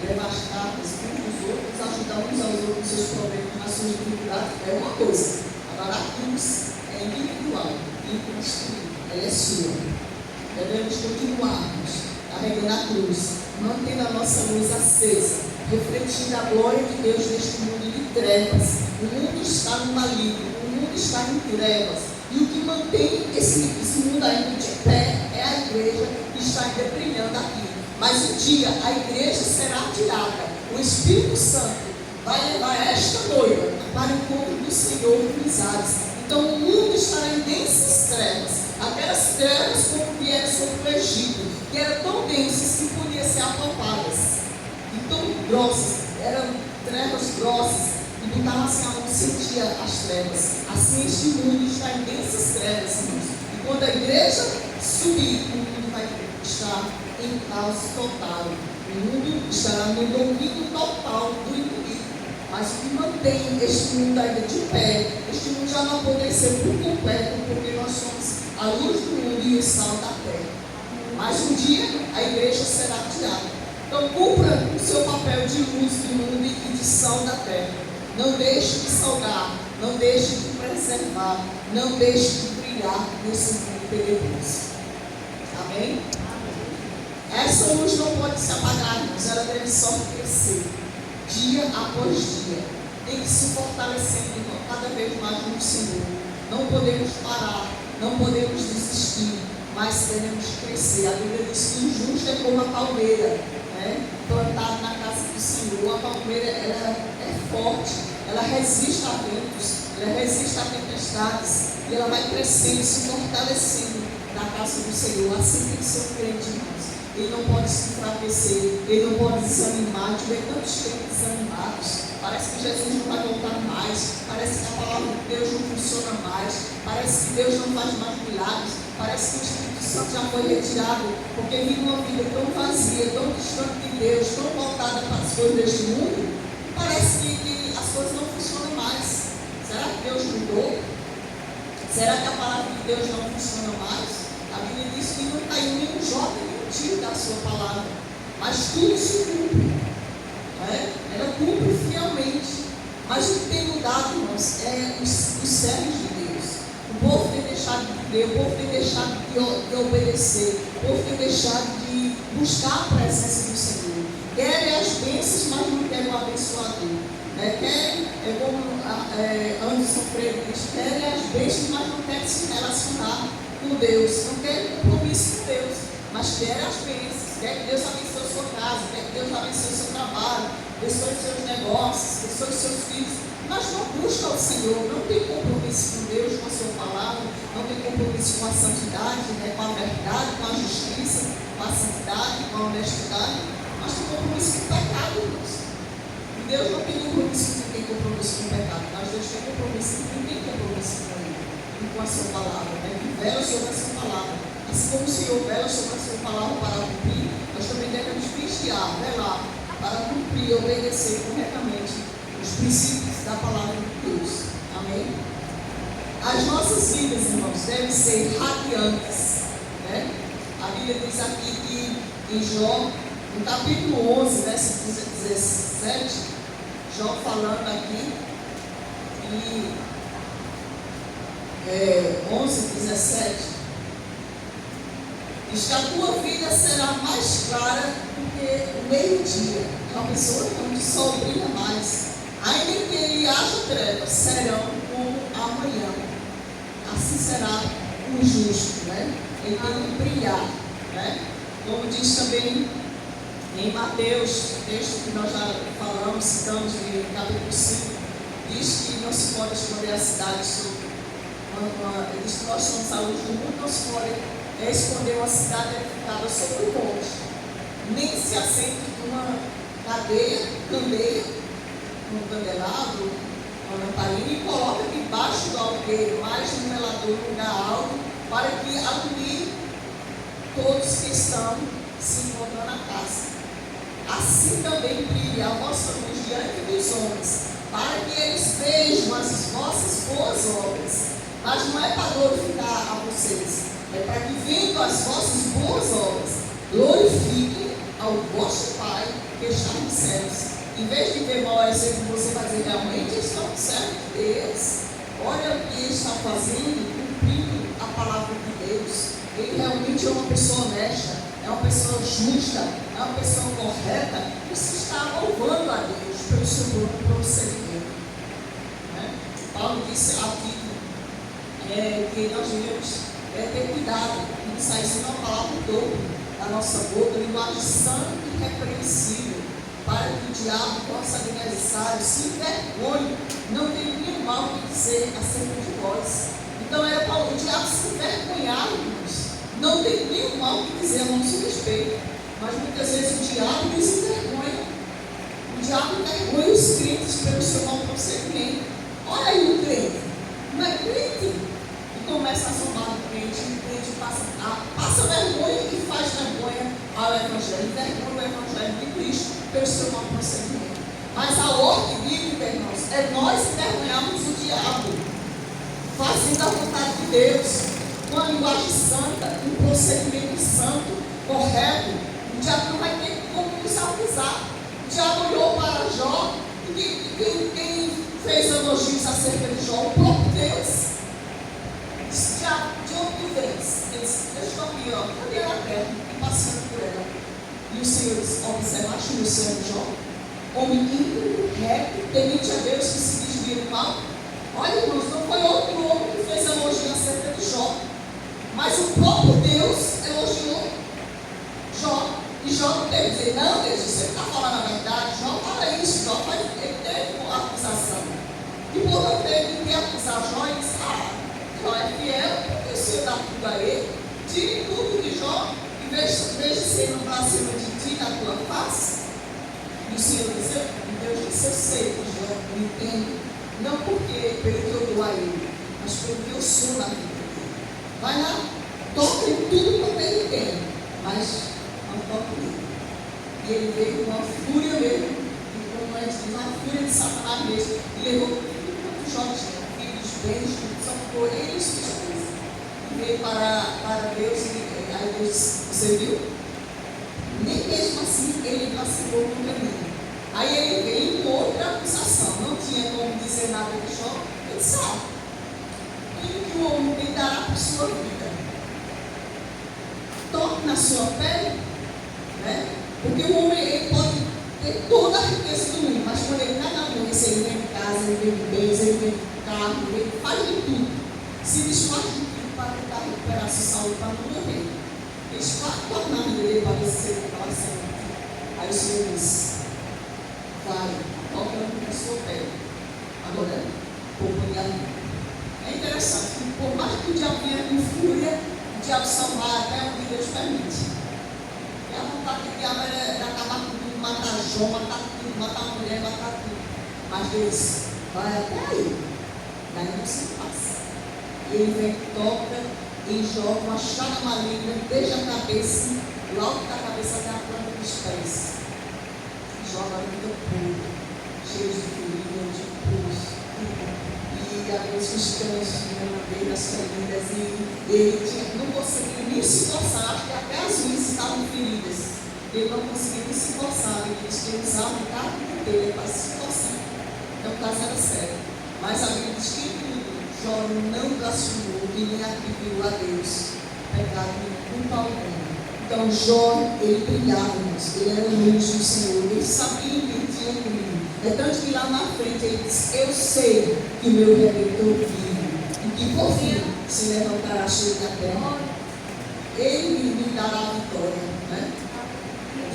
Levar as cargas uns dos outros, ajudar uns aos outros nos seus problemas, nas suas dificuldades, é uma coisa. Agora a cruz é individual, intransferível, ela é sua. Devemos continuarmos carregando a cruz, mantendo a nossa luz acesa, refletindo a glória de Deus neste mundo de trevas. O mundo está no maligno, o mundo está em trevas. E o que mantém esse mundo ainda de pé é a igreja que está ainda brilhando aqui. Mas um dia a igreja será tirada. O Espírito Santo vai levar esta noiva para o encontro do Senhor com os ares. Então o mundo estará em densas trevas. Aquelas trevas como vieram sobre o Egito, que eram tão densas que podiam ser apalpadas. E tão grossas, eram trevas grossas. E botava assim a mão, sentia as trevas. Assim este mundo está em densas trevas, irmãos. E quando a igreja subir, o mundo vai estar em caos total. O mundo estará no domínio total do inimigo. Mas o que mantém este mundo ainda de pé, este mundo já não pode ser por completo, porque nós somos a luz do mundo e o sal da terra. Mas um dia a igreja será tirada. Então cumpra o seu papel de luz do mundo e de sal da terra. Não deixe de salgar, não deixe de preservar, não deixe de brilhar nesse mundo tenebroso. Amém? Essa luz não pode se apagar, mas ela deve só crescer, dia após dia. Tem que se fortalecendo cada vez mais no Senhor. Não podemos parar, não podemos desistir, mas devemos crescer. A Bíblia diz que o justo é como a palmeira, né? Plantada na casa do Senhor. A palmeira ela é forte, ela resiste a ventos, ela resiste a tempestades, e ela vai crescendo, se fortalecendo na casa do Senhor. Assim tem que ser o crente, irmãos. Ele não pode se enfraquecer, ele não pode desanimar. De ver tantos crentes desanimados. Parece que Jesus não vai voltar mais, parece que a palavra de Deus não funciona mais, parece que Deus não faz mais milagres, parece que o Espírito Santo já foi retirado, porque vive uma vida tão vazia, tão distante de Deus, tão voltada para as coisas deste mundo. Parece que as coisas não funcionam mais. Será que Deus mudou? Será que a palavra de Deus não funciona mais? A Bíblia diz que não caiu nenhum jota, nenhum tiro da sua palavra, mas tudo se cumpre. Ela cumpre fielmente. Mas o que tem mudado, irmãos, é os servos de Deus. O povo tem deixado de crer, o povo tem deixado de obedecer, o povo tem deixado de buscar a presença do Senhor. Querem as bênçãos, mas não querem o abençoador. Querem, como Anderson Freire diz, querem as bênçãos, mas não querem se relacionar com Deus. Não querem compromisso com Deus, mas querem as bênçãos. Quer que Deus abençoe a sua casa, quer que Deus abençoe o seu trabalho, abençoe os seus negócios, abençoe os seus filhos, mas não busca o Senhor, não tem compromisso com Deus, com a sua palavra, não tem compromisso com a santidade, com a verdade, com a justiça, com a santidade, com a honestidade, mas tem compromisso com o pecado, irmãos. Deus não tem compromisso com quem tem compromisso com o pecado, mas Deus tem compromisso com quem tem compromisso com Ele e com a sua palavra, né? Que vela sobre a sua palavra. Assim como o Senhor vela sobre a sua palavra para cumprir, nós também devemos vigiar, velar, para cumprir e obedecer corretamente os princípios da palavra de Deus. Amém? As nossas vidas, irmãos, devem ser radiantes, né? A Bíblia diz aqui que em Jó, no capítulo 11, versículo 17, Jó falando aqui, e 11, 17, diz que a tua vida será mais clara do que o meio-dia. Uma pessoa onde o sol brilha mais. Ainda que ele haja trevas, serão como amanhã. Assim será o justo, né? Ele tem que brilhar, né? Como diz também em Mateus, texto que nós já falamos, citamos de capítulo 5, diz que não se pode esconder a cidade sobre diz que nós somos a luz do mundo, não se pode esconder uma cidade edificada sobre o monte, nem se assente numa candeia, num candelabro, uma lamparina, e coloca debaixo do alqueire, mais um velador no lugar alto, para que alumie todos que estão se encontrando na casa. Assim também brilha a vossa luz diante dos homens, para que eles vejam as vossas boas obras. Mas não é para glorificar a vocês, é para que, vendo as vossas boas obras, glorifiquem ao vosso Pai que está nos céus. Em vez de ver mau exemplo, você vai dizer: realmente estão no céu de Deus. Olha o que está fazendo, cumprindo a palavra de Deus. Ele realmente é uma pessoa honesta, é uma pessoa justa, é uma pessoa correta. Isso está louvando a Deus pelo seu bom procedimento. Né? Paulo disse aqui que nós devemos ter cuidado de não sair sendo uma palavra toda da nossa boca, linguagem santa e repreensível, para que o diabo, nosso adversário, se envergonhe, não tenha nenhum mal que dizer acerca de vós. Então era para o diabo se envergonhar, irmãos. Não tem nenhum mal que dizer a nosso respeito, mas muitas vezes o diabo nos envergonha. O diabo envergonha os crentes pelo seu mau procedimento. Olha aí o crente, não é crente? E começa a zombar do crente, e o crente passa vergonha e faz vergonha ao Evangelho, envergonha o Evangelho de Cristo pelo seu mau procedimento. Mas a ordem bíblica, irmãos, é nós envergonharmos o diabo, fazendo a vontade de Deus, com a linguagem santa, um procedimento santo, correto. O diabo não vai ter como nos acusar. O diabo olhou para Jó, e quem fez elogios acerca de Jó? O próprio Deus. Disse: diabo, de onde tu vens? Ele disse: eu estou aqui, cadê a terra? E passeando por ela. E o Senhor disse: observaste o Senhor Jó? Homem íntegro, reto, temente a Deus, que se desvia do mal. Olha, irmãos, não foi outro homem que fez elogio acerca de Jó, mas o próprio Deus elogiou Jó. E Jó não teve que dizer: não, Deus, você está falando a verdade. Jó fala isso, Jó ele teve uma acusação. E por não ter que acusar Jó, ele disse: Jó é fiel, porque o Senhor dá tudo a ele. Tire tudo de Jó e veja se ele não vai acima de ti na tua face. E o Senhor disse: Deus disse: eu sei que Jó me entende, não porque pelo que eu dou a ele, mas pelo que eu sou na vida dele. Vai lá, toca em tudo quanto ele tem, mas não toca nele. E ele veio com uma fúria mesmo, e como a gente diz, uma fúria de Satanás mesmo, e levou tudo quanto Jó tinha, filhos, bens, tudo, só ficou ele e suas coisas. E veio para Deus, e aí Deus disse: você viu? Nem mesmo assim ele vacilou no caminho. Aí ele veio com outra acusação, não tinha como dizer nada de Jó. Ele disse: tudo que o homem tem dará por sua vida. Toque na sua pele, né? Porque o homem ele pode ter toda a riqueza do mundo, mas quando ele está na doença, ele vem de casa, ele vem de bens, ele vem de carro, ele faz de tudo, se desfaz de tudo para tentar recuperar sua saúde, para não morrer. Ele vai tornar a vida dele para ver se ele está sendo. Aí o Senhor disse: vai, toca na sua pele. Agora, poupa-lhe a vida. É interessante que, por mais que o diabo venha com fúria, o diabo salvar até onde Deus permite. E a vontade do diabo era acabar com tudo, matar Jó, matar tudo, matar a mulher, matar tudo. Mas Deus vai até aí. Daí não se passa. E ele vem, toca e joga uma chaga maligna desde a cabeça, do alto da cabeça até a planta dos pés. E joga a vida pura, cheio de feridas, de pulso. E aqueles cristãos na beira das feridas, e ele não conseguia nem se coçar, acho que até as unhas estavam feridas. Ele não conseguia nem se coçar, ele disse que ele usava o carro dele para se coçar. Então o caso era sério. Mas a Bíblia diz que Jó não blasfemou e nem atribuiu a Deus pecado nenhum, culpa alguma. Então Jó, ele brilhava, ele era luz do Senhor, ele sabia que ele tinha comigo. É tanto que lá na frente ele diz: eu sei que o meu Redentor vive, e que por fim se levantará cheio da terra. Ele me dará a vitória. Né?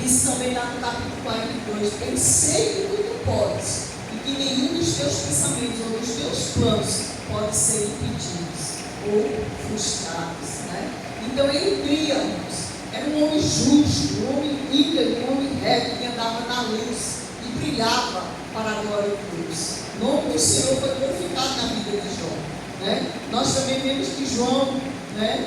Diz também lá no capítulo 42: eu sei que tudo podes, e que nenhum dos teus pensamentos ou dos teus planos pode ser impedidos ou frustrados. Né? Então ele brilha, irmãos. Era um homem justo, um homem íntegro, um homem reto, que andava na luz e brilhava para a glória de Deus. O nome do Senhor foi glorificado na vida de Jó. Né? Nós também vemos que João, né,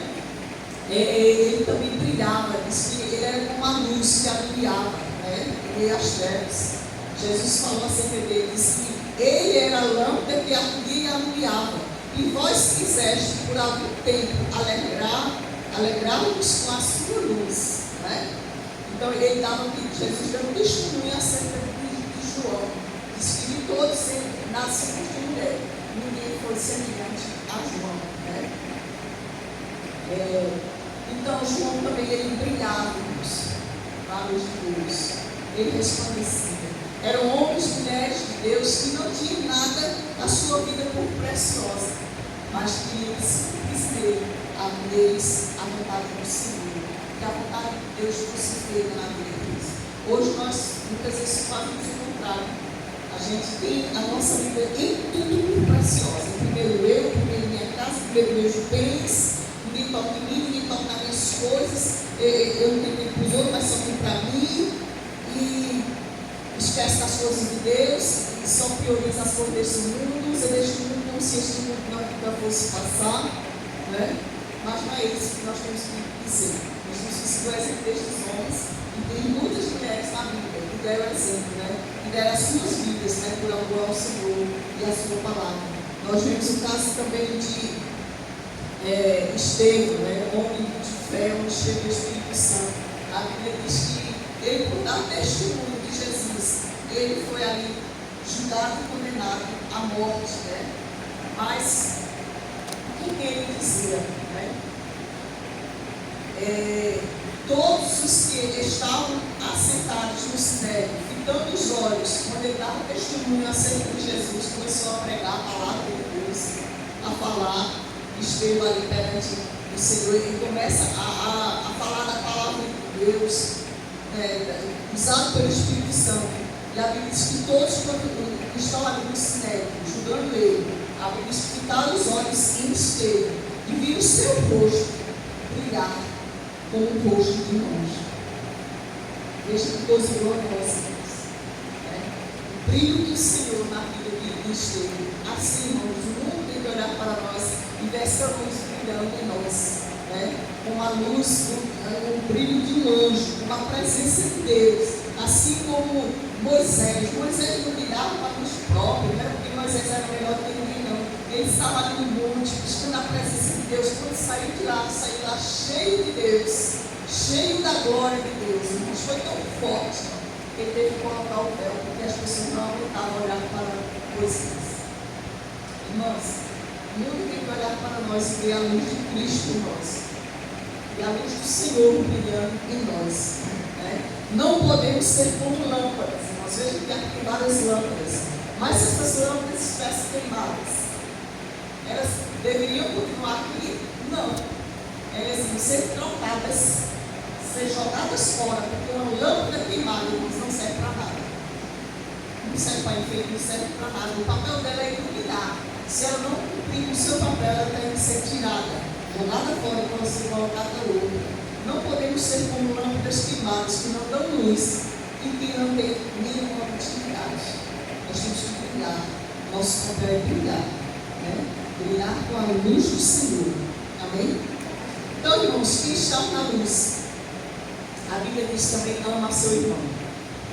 ele também brilhava, diz que ele era como a luz que alumiava, né, em meio às trevas. Jesus falou acerca dele, disse que ele era a lâmpada que acudia e alumiava. E vós quiseste por algum tempo alegrar-vos com a sua luz. Né? Então ele dava que Jesus deu um testemunho acerca de João. Diz que de todos nascidos de mulher, ninguém foi semelhante a João. Né? Então João também ele brilhava na luz de Deus. Ele resplandecia. Eram homens e mulheres de Deus que não tinham nada na sua vida por preciosa, mas que eles simplesmente neles a vontade do Senhor, que a vontade de Deus fosse feita na vida deles. Hoje nós muitas vezes fazemos o contrário. A gente tem a nossa vida em tudo por preciosa. Primeiro eu, primeiro minha casa, primeiro meus bens, ninguém toca em mim, ninguém toca nas minhas coisas, eu não tenho tempo para os outros, mas só tenho para mim. E esquece das coisas de Deus e só prioriza as coisas deste mundo. Você deixa o mundo como se este mundo não fosse passar, né? Mas não é isso que nós temos que dizer. Nós temos que seguir o exemplo destes homens, e tem muitas mulheres na Bíblia que deram exemplo, né? Que deram as suas vidas, né? Por amor ao Senhor e à sua palavra. Nós vemos o caso também de Estevão, né? Homem de fé, homem cheio do Espírito Santo. A Bíblia diz que ele, por dar testemunho de Jesus, ele foi ali julgado e condenado à morte, né? Mas o que ele dizia? Né? Todos os que estavam assentados no sinédrio, fitando os olhos, quando ele dava testemunho acerca de Jesus, começou a pregar a palavra de Deus, a falar. Estevão ali perante o Senhor, ele começa a falar da palavra de Deus, usado pelo Espírito Santo. E a Bíblia diz que todos que estão ali no sinédrio, julgando ele, a Bíblia diz que fitaram os olhos em Estevão e viram o seu rosto brilhar como o rosto de um anjo. Veja que coisa gloriosa. O brilho do Senhor na vida de Estevão. Assim, irmãos, o mundo tem que olhar para nós e ver essa luz brilhando em nós. Com a luz, o brilho de um anjo, com a presença de Deus. Assim como Moisés não brilhava para a luz própria, não era porque Moisés era melhor que ninguém, não. Ele estava ali no monte, buscando a presença de Deus. Quando saiu lá cheio de Deus, cheio da glória de Deus. Mas foi tão forte que ele teve que colocar o véu, porque as pessoas não aguentavam olhar para Moisés. Irmãos, o mundo tem que olhar para nós e ver a luz de Cristo em nós. E a luz do Senhor brilhando em nós. Não podemos ser como lâmpadas. Nós vemos que aqui tem várias lâmpadas. Mas se essas lâmpadas estivessem queimadas, elas deveriam continuar aqui? Não. Elas iam ser trocadas, ser jogadas fora, porque uma lâmpada queimada não serve para nada. Não serve para enfeite, não serve para nada. O papel dela é iluminar. Se ela não cumprir o seu papel, ela tem que ser tirada, jogada fora para ser colocada outra. Não podemos ser como lâmpadas queimadas que não dão luz e que não têm nenhuma utilidade. nosso papel é brilhar, né? Brilhar com a luz do Senhor. Amém? Então, irmãos, quem está na luz, a Bíblia diz também: ama seu irmão.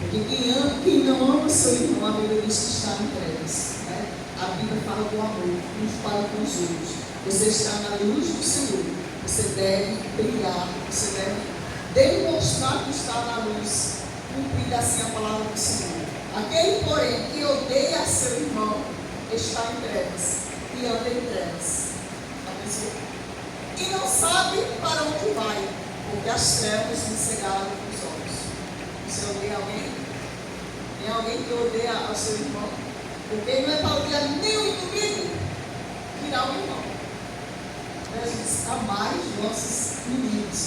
Porque quem não ama seu irmão, a Bíblia diz que está em trevas, né? A Bíblia fala do amor, uns para com os outros. Você está na luz do Senhor, você deve brilhar, você deve demonstrar que está na luz, cumprir assim a palavra do Senhor. Aquele, porém, que odeia seu irmão, está em trevas, e anda em trevas. E não sabe para onde vai, porque as trevas lhe cegaram os olhos. Você odeia alguém? Tem alguém que odeia ao seu irmão? Porque não é para odiar nem o inimigo, tirar o irmão. Jesus, amai os nossos inimigos.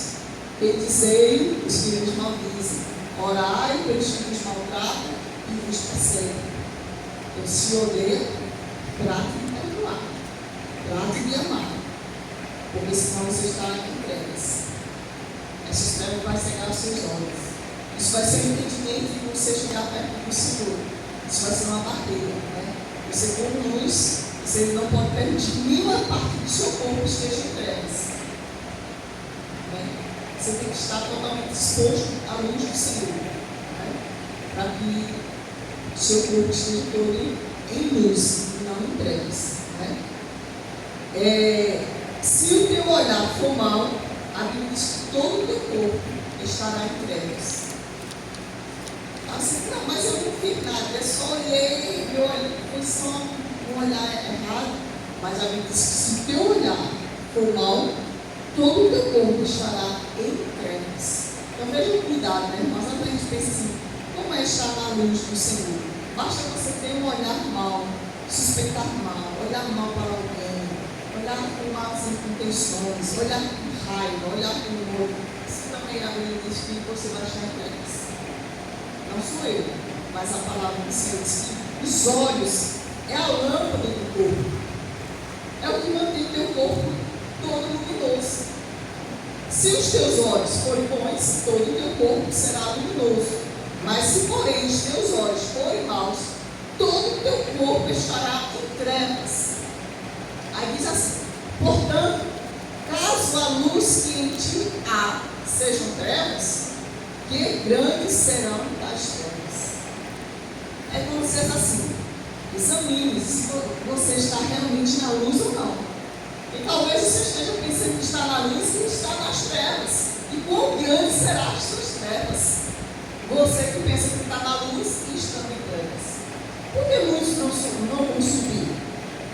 Bendizei os que nos maldizem. Orai pelos que nos maltratam e vos perseguem. Então, se odeia, trate de perdoar. Trate de amar. Porque senão você está em trevas. Essas trevas vão cegar os seus olhos. Isso vai ser um entendimento de você chegar perto do Senhor. Isso vai ser uma barreira, né? Você como luz, você não pode permitir nenhuma parte do seu corpo esteja em trevas. Né? Você tem que estar totalmente exposto à luz do Senhor, né? Para que o seu corpo esteja todo em luz e não em trevas, né? Se o teu olhar for mau, a Bíblia diz que todo o teu corpo estará em trevas. Assim, não, mas eu não fiz nada, eu só olhei, foi só um olhar errado. Mas a Bíblia diz que se o teu olhar for mau, todo o teu corpo estará em trevas. Então veja o cuidado, né? Mas a gente pensa assim, como é estar na luz do Senhor? Basta você ter um olhar mau, suspeitar mal, olhar mal para alguém, olhar com más intenções, olhar com raiva, olhar com outro. Isso também a Bíblia diz que você vai estar em trevas. Não sou eu, mas a palavra do Senhor diz que os olhos é a lâmpada do corpo. É o que mantém o teu corpo todo luminoso. Se os teus olhos forem bons, todo o teu corpo será luminoso. Mas se, porém, os teus olhos forem maus, todo o teu corpo estará em trevas. Aí diz assim: portanto, caso a luz que em ti há sejam trevas, que grandes serão as trevas. É como se fosse assim: examine se você está realmente na luz ou não. E talvez você esteja pensando que está na luz e está nas trevas. E quão grande serão as suas trevas? Você que pensa que está na luz e está em trevas. Por que muitos não vão subir?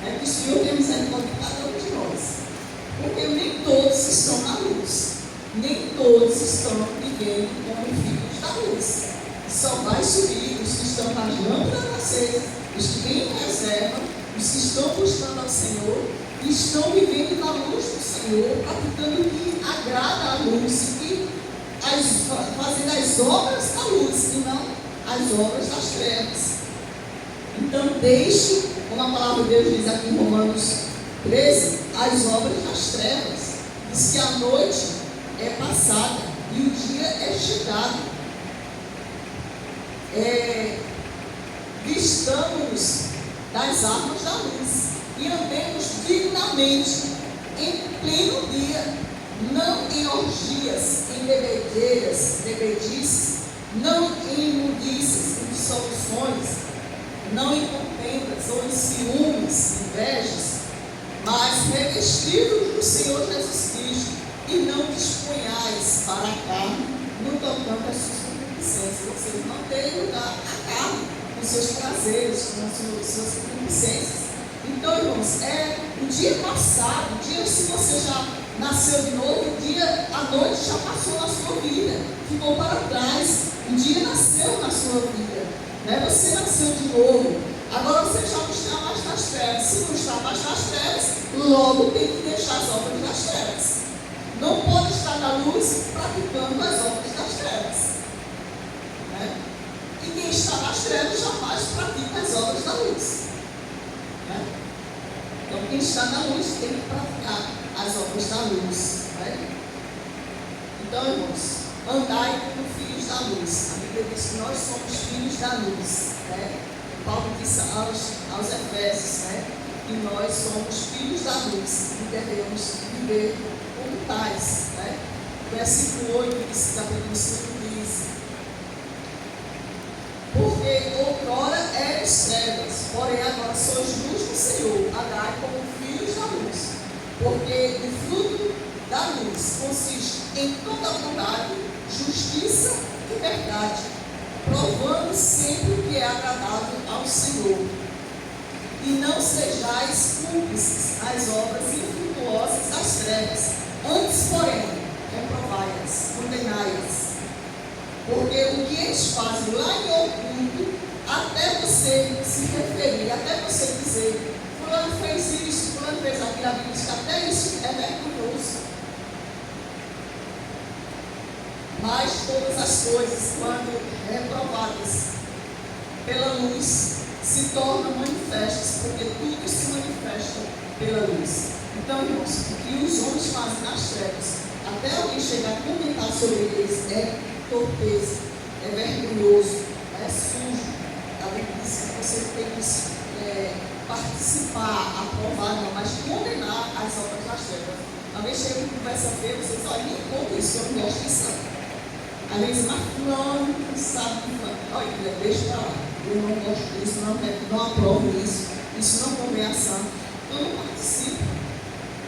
É que o Senhor tem misericórdia de cada um de nós. Porque nem todos estão na luz. Nem todos estão vivendo como filhos da luz. Só vai subir os que estão nas lâmpadas acesas, os que têm reserva, os que estão buscando ao Senhor e estão vivendo na luz do Senhor, praticando o que agrada a luz e fazendo as obras da luz e não as obras das trevas. Então deixe, como a palavra de Deus diz aqui em Romanos 13, as obras das trevas. Diz que a noite é passada e o dia é chegado. Vistamos das armas da luz e andemos dignamente em pleno dia, não em orgias, em bebedices, não em imundícias, em dissoluções, não em contendas ou em ciúmes, invejas, mas revestidos do Senhor Jesus Cristo, e não disponhais para a carne no tocante às suas concupiscências. Vocês não têm lugar à carne, com seus prazeres, com as suas concupiscências. Então, irmãos, o dia passado, o dia se você já nasceu de novo, a noite já passou na sua vida, ficou para trás, o dia nasceu na sua vida, né? Você nasceu de novo, agora você já não está mais nas trevas. Se não está mais nas trevas, logo tem que deixar as obras das trevas. Não pode estar na luz praticando as obras das trevas, né? E quem está nas trevas jamais pratica as obras da luz, né? Então quem está na luz tem que praticar as obras da luz, né? Então, irmãos, andai como filhos da luz. A Bíblia diz que nós somos filhos da luz, né? Paulo disse aos Efésios, né, que nós somos filhos da luz e devemos viver como tais. Né? Versículo 8 desse capítulo 5 diz: porque outrora eres trevas, porém agora sois luz do Senhor, andai como filhos da luz. Porque o fruto da luz consiste em toda bondade, justiça e verdade, provando sempre o que é agradável ao Senhor. E não sejais cúmplices às obras infrutuosas das trevas, antes, porém, reprovai-as, condenai-as. Porque o que eles fazem lá em oculto, até você se referir, até você dizer, fulano fez isso, fulano fez aquilo, a Bíblia diz que até isso é vergonhoso. Mas todas as coisas, quando reprovadas pela luz, se tornam manifestas, porque tudo se manifesta pela luz. Então, irmãos, o que os homens fazem nas trevas, até alguém chegar a comentar sobre eles, é torpeza, é vergonhoso, é sujo. A Bíblia diz que você tem que participar, aprovar, não, mas condenar as obras das trevas. Alguém chega com conversa feia, você diz, olha, nem conta isso, eu não gosto disso. Às vezes, mas fulano não sabe, olha, deixa pra lá, eu não gosto disso, não aprovo isso não convém a santo, eu não participo.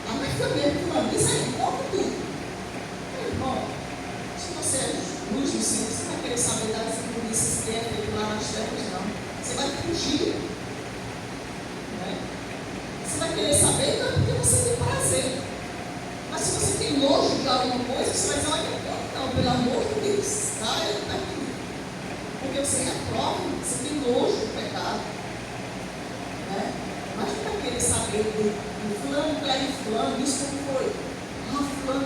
Mas também, fulano, diz aí, conta tudo. Meu irmão, se você é luz do Senhor, você vai querer saber das injustiças que é feito lá nas trevas, não. Você vai fugir. Né? Você vai querer saber, não, porque você tem prazer. Mas se você tem nojo de alguma coisa, você vai dizer, olha, não, pelo amor de Deus, sai daqui. Porque você reprova, você tem nojo do pecado. Né? Mas não vai querer saber do fulano, peraí, fulano, isso como foi. Fulano,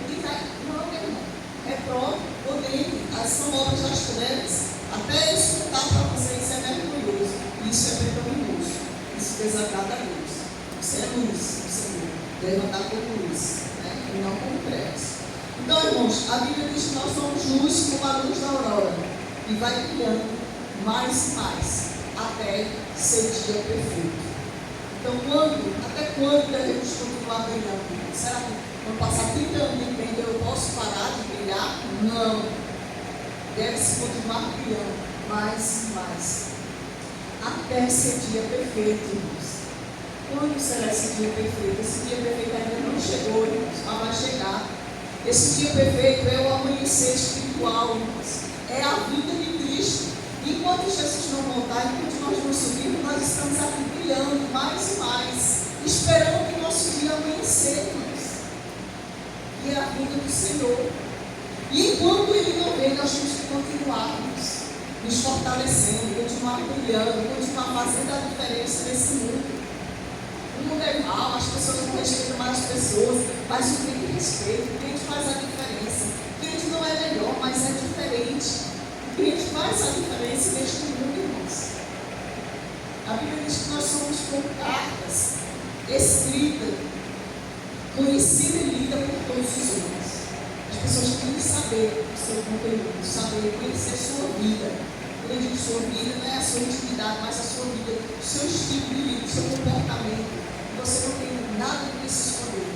e vai, não, meu irmão. Reprova, condene, são obras das trevas. Até escutar para você, isso é vergonhoso. Isso é pecaminoso. Isso desagrada a Deus. Isso é luz, o Senhor. Deve andar como luz, né? E não como trevas. Então, irmãos, a Bíblia diz que nós somos luz como a luz da aurora. E vai brilhando mais e mais, até ser dia perfeito. Então, até quando devemos continuar brilhando? Será que quando passar 30 anos de vida eu posso parar de brilhar? Não. Deve-se continuar brilhando mais e mais, até ser dia perfeito, irmãos. Quando será esse dia perfeito? Esse dia perfeito ainda não chegou, irmãos, mas vai chegar. Esse dia perfeito é o amanhecer espiritual, irmãos. É a vida de Cristo. Enquanto Jesus não voltar, enquanto nós não subirmos, nós estamos aqui brilhando mais e mais, esperando que o nosso dia amanhecer, irmãos. E é a vida do Senhor. E enquanto Ele não vem, nós temos que continuarmos nos fortalecendo, continuar brilhando, continuar fazendo a diferença nesse mundo. O mundo é mau, as pessoas não respeitam mais as pessoas, mas o crente respeita, o crente faz a diferença. O crente não é melhor, mas é diferente. O crente faz a diferença neste mundo, irmãos. A Bíblia diz que nós somos como cartas escritas, conhecida e lida por todos os homens. As pessoas têm que saber o seu conteúdo, saber conhecer a sua vida. Quando eu digo sua vida, não é a sua intimidade, mas a sua vida, o seu estilo de vida, o seu comportamento. Você não tem nada do que se esconder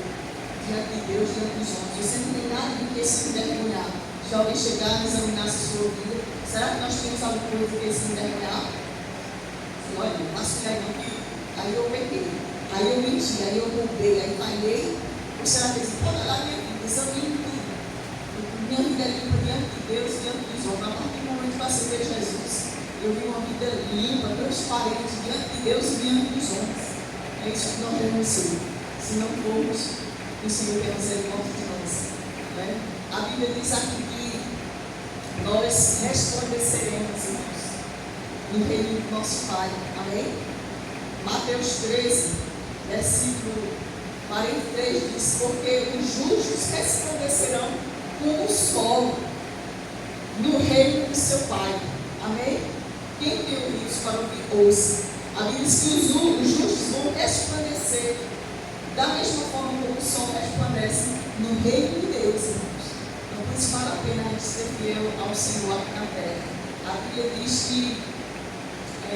diante de Deus, diante dos homens. Você não tem nada do que se envergonhar. Se alguém chegar e examinar a sua vida, será que nós temos alguma coisa do que se envergonhar? Olha, mas aí eu peguei, aí eu menti, aí eu roubei, aí falhei. Ou será que eles podem olhar minha vida, examine tudo. Minha vida é limpa diante de Deus, diante dos homens. A partir do momento que eu aceitei Jesus, eu vi uma vida limpa, transparente diante de Deus e diante dos homens. É isso que nós devemos ser. Se não formos, o Senhor tem misericórdia de nós. Né? A Bíblia diz aqui que nós resplandeceremos, irmãos, no reino do nosso Pai. Amém? Mateus 13, versículo 43 diz: porque os justos resplandecerão como o sol no reino do seu Pai. Amém? Quem tem ouvidos para ouvir, ouça. A Bíblia diz que os justos vão resplandecer da mesma forma como o sol resplandece no reino de Deus, irmãos. Então, por isso vale a pena a gente ser fiel ao Senhor aqui na terra. A Bíblia diz que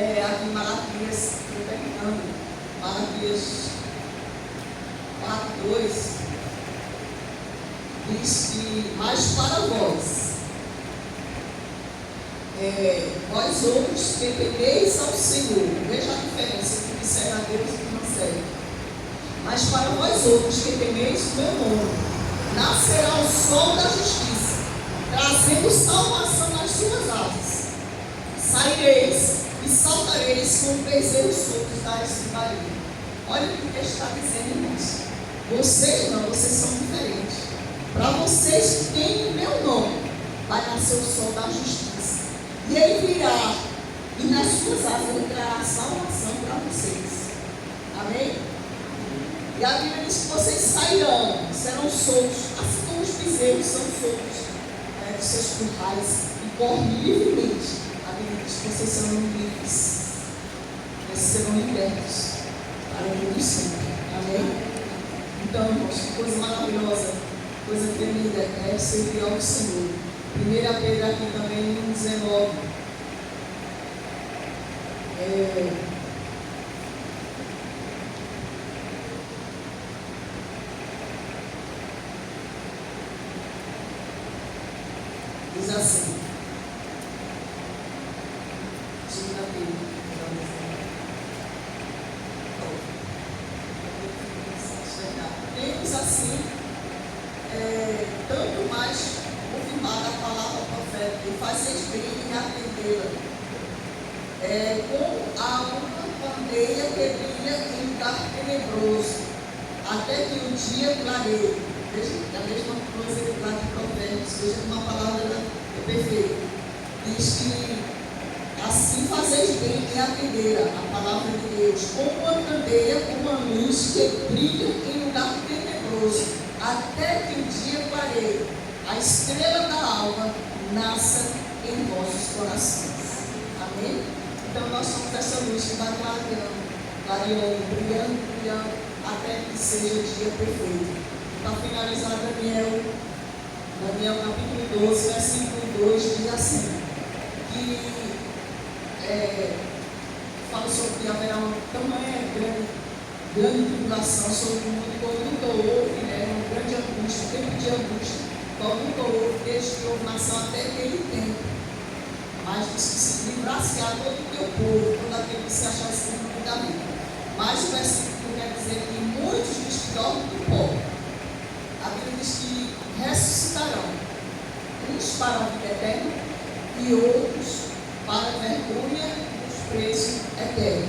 aqui em Malaquias, estou terminando, Malaquias 4:2, diz que, mas para vós, vós outros que temeis ao Senhor, veja a diferença entre que serve a Deus e que não serve. Mas para vós outros que temeis o meu nome, nascerá o sol da justiça, trazendo salvação nas suas asas. Saireis e saltareis como bezerros soltos da escrivaria. Olha o que ele está dizendo, irmãos. Vocês não, vocês são diferentes. Para vocês que têm o meu nome, vai nascer o sol da justiça. E ele virá, e nas suas asas ele trará salvação para vocês. Amém? E a Bíblia diz que vocês sairão, serão soltos, assim como os bezerros são soltos dos seus currais e correm livremente. A Bíblia diz que vocês serão livres, vocês serão libertos para todo sempre. Amém? Então, irmãos, que coisa maravilhosa, coisa tremenda é servir ao Senhor. 1 Pedro aqui também, 1:19. Diz assim, temos assim, tanto mais confirmada a palavra profética, e fazeis bem em atendê-la, como a uma candeia que brilha em lugar tenebroso, até que o dia clareie. Veja, a mesma coisa lá de Provérbios, veja uma palavra perfeita. Diz que assim fazeis bem em atender a palavra de Deus, como uma candeia, como uma luz que brilha em lugar tenebroso, até que o dia clareie, a estrela da alva nasça em vossos corações. Amém? Então nós somos essa luz que vai clareando, brilhando, até que seja o dia perfeito. Para finalizar, Daniel capítulo 12, versículo 2, diz assim, que fala sobre que haverá uma tamanha grande tribulação sobre o mundo, quando nunca houve, uma grande angústia, tempo de angústia, quando nunca houve, desde que houve nação até aquele tempo. Mas diz que se livrasse a todo o teu povo, todo aquele que se achasse livre da vida. Mas o versículo quer dizer que muitos dos que dormem do pó, a Bíblia diz que ressuscitarão, uns para a vida eterna e outros para a vergonha e desprezo eterno.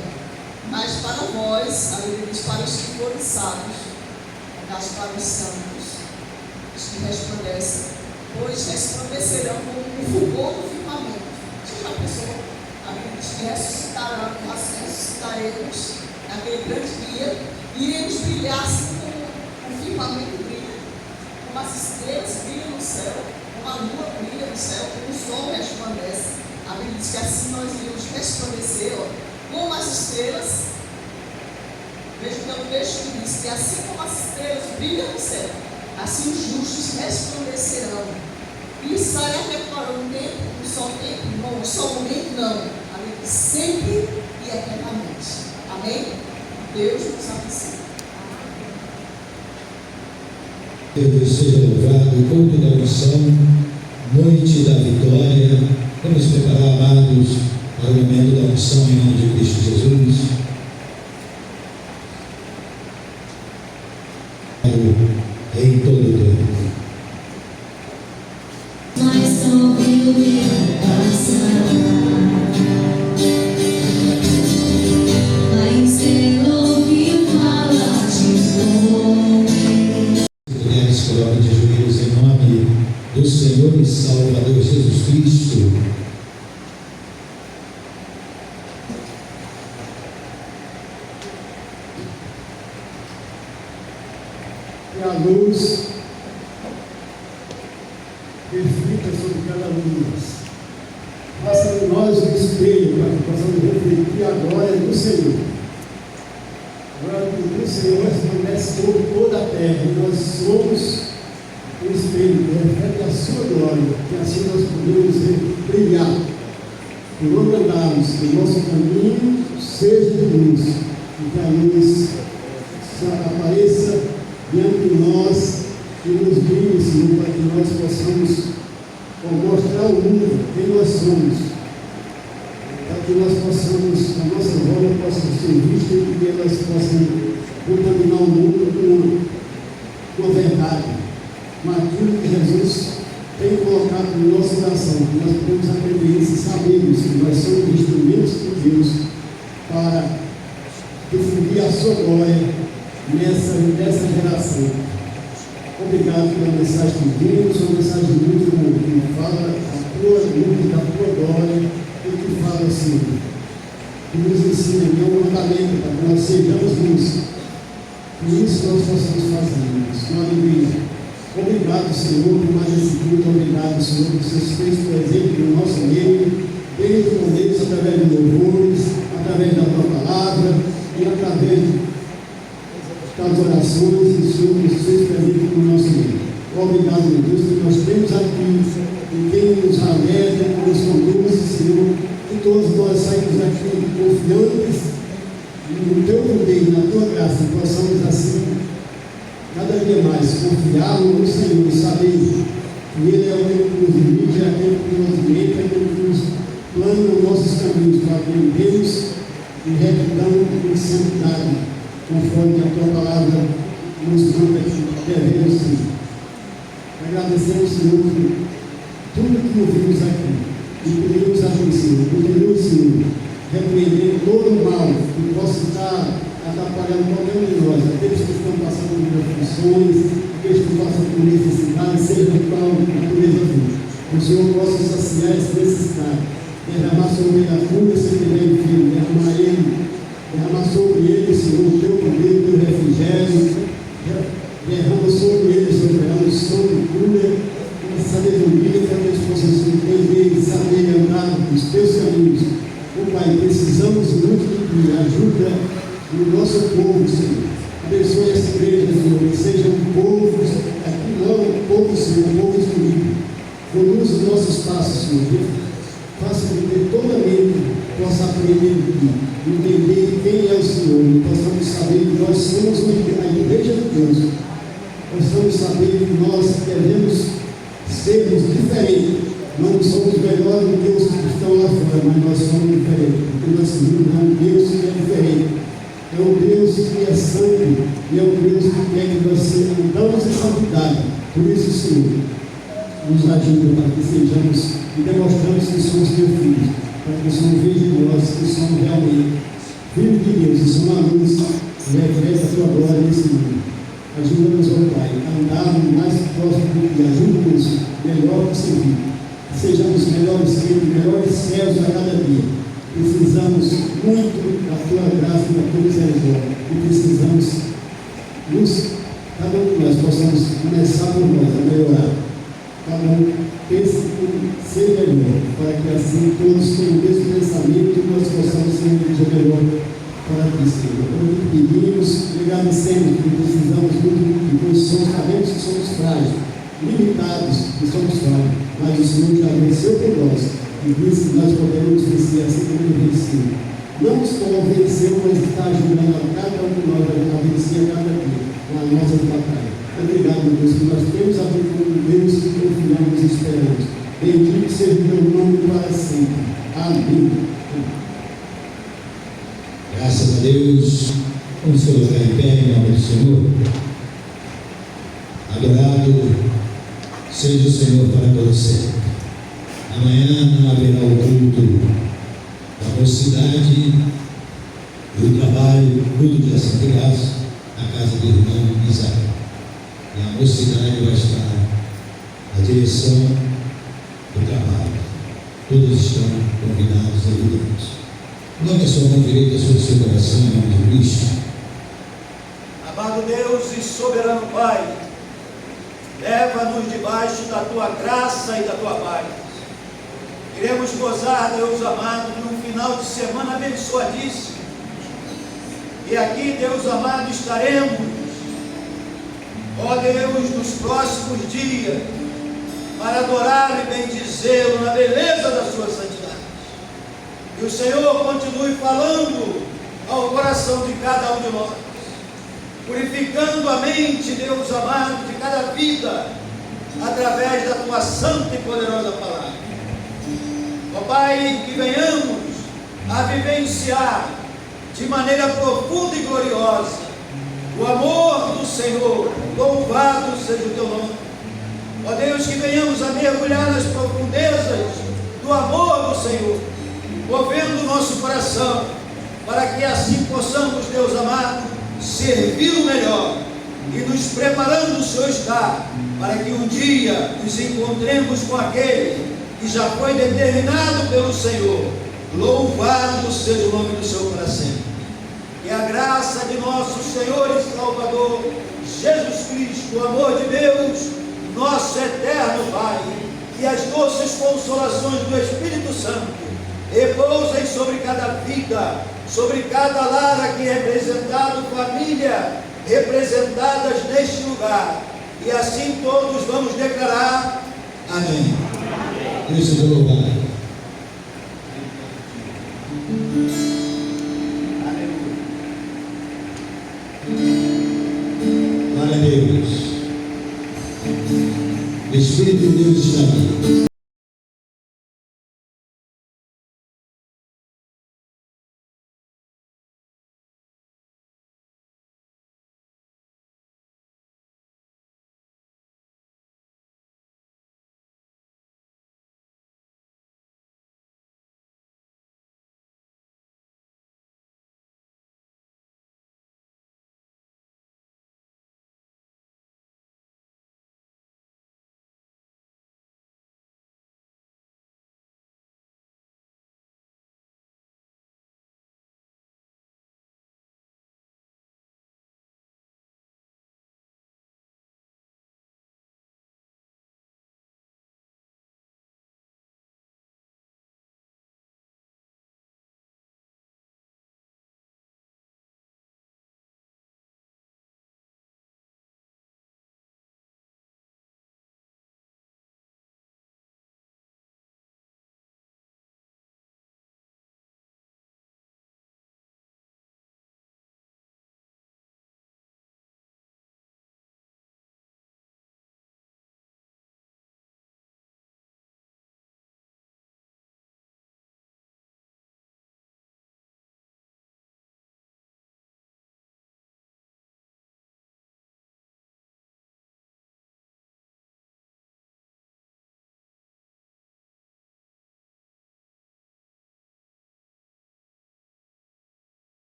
Mas para vós, a Bíblia diz, para os que forem sábios, mas para os santos, os que resplandecem, pois resplandecerão como um fulgor do firmamento. Você já pensou? A Bíblia diz que ressuscitaremos naquele grande dia, e iremos brilhar assim como o firmamento brilha, como as estrelas brilham no céu, como a lua brilha no céu, como o sol resplandece. A Bíblia diz que assim nós iremos resplandecer, como as estrelas. Veja que é um texto que diz que assim como as estrelas brilham no céu, assim os justos resplandecerão. E estará preparando um tempo, um só tempo, não, um só momento, não. A Bíblia diz sempre e eternamente. Amém? Deus nos abençoe. Deus seja louvado, culto da unção, noite da vitória. Vamos preparar, amados, para o momento da unção em nome de Cristo Jesus. Em todo o tempo. Mas só viu minha passar, mas eu ouvi falar de homem. Mulheres, coloquem de joelhos em nome do Senhor e Salvador Jesus Cristo. E a luz reflita sobre cada um de nós. Faça de nós um espelho para que possamos refletir a glória do Senhor. A glória do Senhor resplandece sobre toda a terra, e nós somos um espelho que reflete a sua glória, e assim nós podemos brilhar por onde andarmos, que o nosso caminho seja de luz, e que a luz apareça diante de nós e nos guie, Senhor, para que nós possamos mostrar ao mundo quem nós somos, para que nós possamos, a nossa volta possa ser vista e que elas possam contaminar o mundo com a verdade, com aquilo que Jesus tem colocado no nosso coração, que nós podemos aprender isso e sabermos que nós somos instrumentos de Deus para difundir a sua glória nessa geração. Obrigado pela mensagem que vimos, uma mensagem muito que fala a tua luz, da tua glória, e que fala assim, que nos ensina um mandamento para que nós sejamos luz. Por isso nós possamos fazer com alegria. Obrigado, Senhor, por mais esse culto. Obrigado, Senhor, por seus feitos presentes no nosso meio, desde o começo, através de louvores, através da tua palavra e através das orações e Senhor, que fez presente no nosso meio. Obrigado, meu Deus, que nós temos aqui e quem nos alerta, que nos conduz, Senhor, que todos nós saímos aqui confiantes no teu poder e na tua graça, e possamos assim cada dia mais confiar no Senhor e saber que Ele é aquele que nos dirige, é aquele que nos orienta, é aquele que nos plana os nossos caminhos para aprendermos e retidão e santidade, conforme a tua palavra nos manda que devemos ser. Agradecemos, Senhor, por tudo que ouvimos aqui e pedimos a ti, Senhor, continue, Senhor, repreendendo todo o mal que possa estar atrapalhando qualquer um de nós, aqueles que estão passando por aflições, aqueles que estão passando por necessidade, seja de qual natureza for. Que o Senhor possa saciar essa necessidade, derramar sobre ele a cura, se ele tiver enfermo, derramar sobre ele, Senhor, o teu poder, o teu refrigério, derrama sobre ele, Senhor, a unção de cura, a sabedoria, para que eles possam entender e saber andar nos teus caminhos. Pai, precisamos muito de ti, ajuda o nosso povo, Senhor. Abençoe essa igreja, Senhor, que seja um povo, aqui não um povo, Senhor, um povo escolhido. Conduz os nossos passos, Senhor. Faça com que toda mente possa aprender de ti, entender quem é o Senhor, e possamos saber que nós somos a igreja de Deus. Possamos saber que nós devemos sermos diferentes. Não somos melhores do que os que estão lá fora, mas nós somos diferentes, porque nós servimos a um Deus que é diferente. É um Deus que é santo e é um Deus que quer que nós andamos em santidade. Por isso, Senhor, nos ajuda para que sejamos e demonstramos que somos teus filhos, para que o Senhor veja em nós que somos realmente filhos de Deus e somos a luz e reflete a tua glória nesse mundo. Ajuda-nos, ó Pai, a andarmos mais próximo de ti, ajuda-nos melhor que servir. Sejamos melhores sempre, melhores céus a cada dia. Precisamos muito da tua graça e da tua misericórdia. E precisamos, cada um de nós, possamos começar por nós a melhorar. Cada um pense em ser melhor, para que assim todos tenham o mesmo pensamento e nós possamos ser uma igreja melhor para ti, Senhor. Quando pedimos, agradecemos, porque precisamos muito de pois sabemos que somos frágeis, limitados e somos falhos, mas o Senhor já venceu por nós e disse que nós podemos vencer assim como Ele venceu. Não só venceu, mas está ajudando a cada um de nós a vencer a cada dia na nossa batalha. Obrigado, meu Deus, que nós temos a ver com Deus que confiamos e esperamos. Bendito seja o teu nome para sempre. Amém. Graças a Deus. Vamos colocar em pé em nome do Senhor. Adorado seja o Senhor para todo sempre. Amanhã não haverá o culto da mocidade e o trabalho, o culto de ação de graça, na casa do irmão Isaac. E a mocidade vai estar na direção do trabalho. Todos estão convidados a irmos. Coloque a sua mão direita sobre o seu coração em nome de Cristo. Amado Deus e soberano Pai, leva-nos debaixo da tua graça e da tua paz. Queremos gozar, Deus amado, de um final de semana abençoadíssimo. E aqui, Deus amado, estaremos, ó Deus, nos próximos dias, para adorar e bendizê-lo na beleza da sua santidade. E o Senhor continue falando ao coração de cada um de nós, purificando a mente, Deus amado, de cada vida, através da tua santa e poderosa palavra. Ó Pai, que venhamos a vivenciar de maneira profunda e gloriosa o amor do Senhor. Louvado seja o teu nome. Ó Deus, que venhamos a mergulhar nas profundezas do amor do Senhor, movendo o nosso coração, para que assim possamos, Deus amado, servir o melhor e nos preparando, o Senhor está, para que um dia nos encontremos com aquele que já foi determinado pelo Senhor. Louvado seja o nome do Senhor para sempre. Que a graça de nosso Senhor e Salvador Jesus Cristo, o amor de Deus, nosso eterno Pai, e as doces consolações do Espírito Santo repousem sobre cada vida, sobre cada lar aqui representado, família representadas neste lugar, e assim todos vamos declarar Amém. Deus seja louvado. Glória a Deus. O Espírito de Deus está aqui.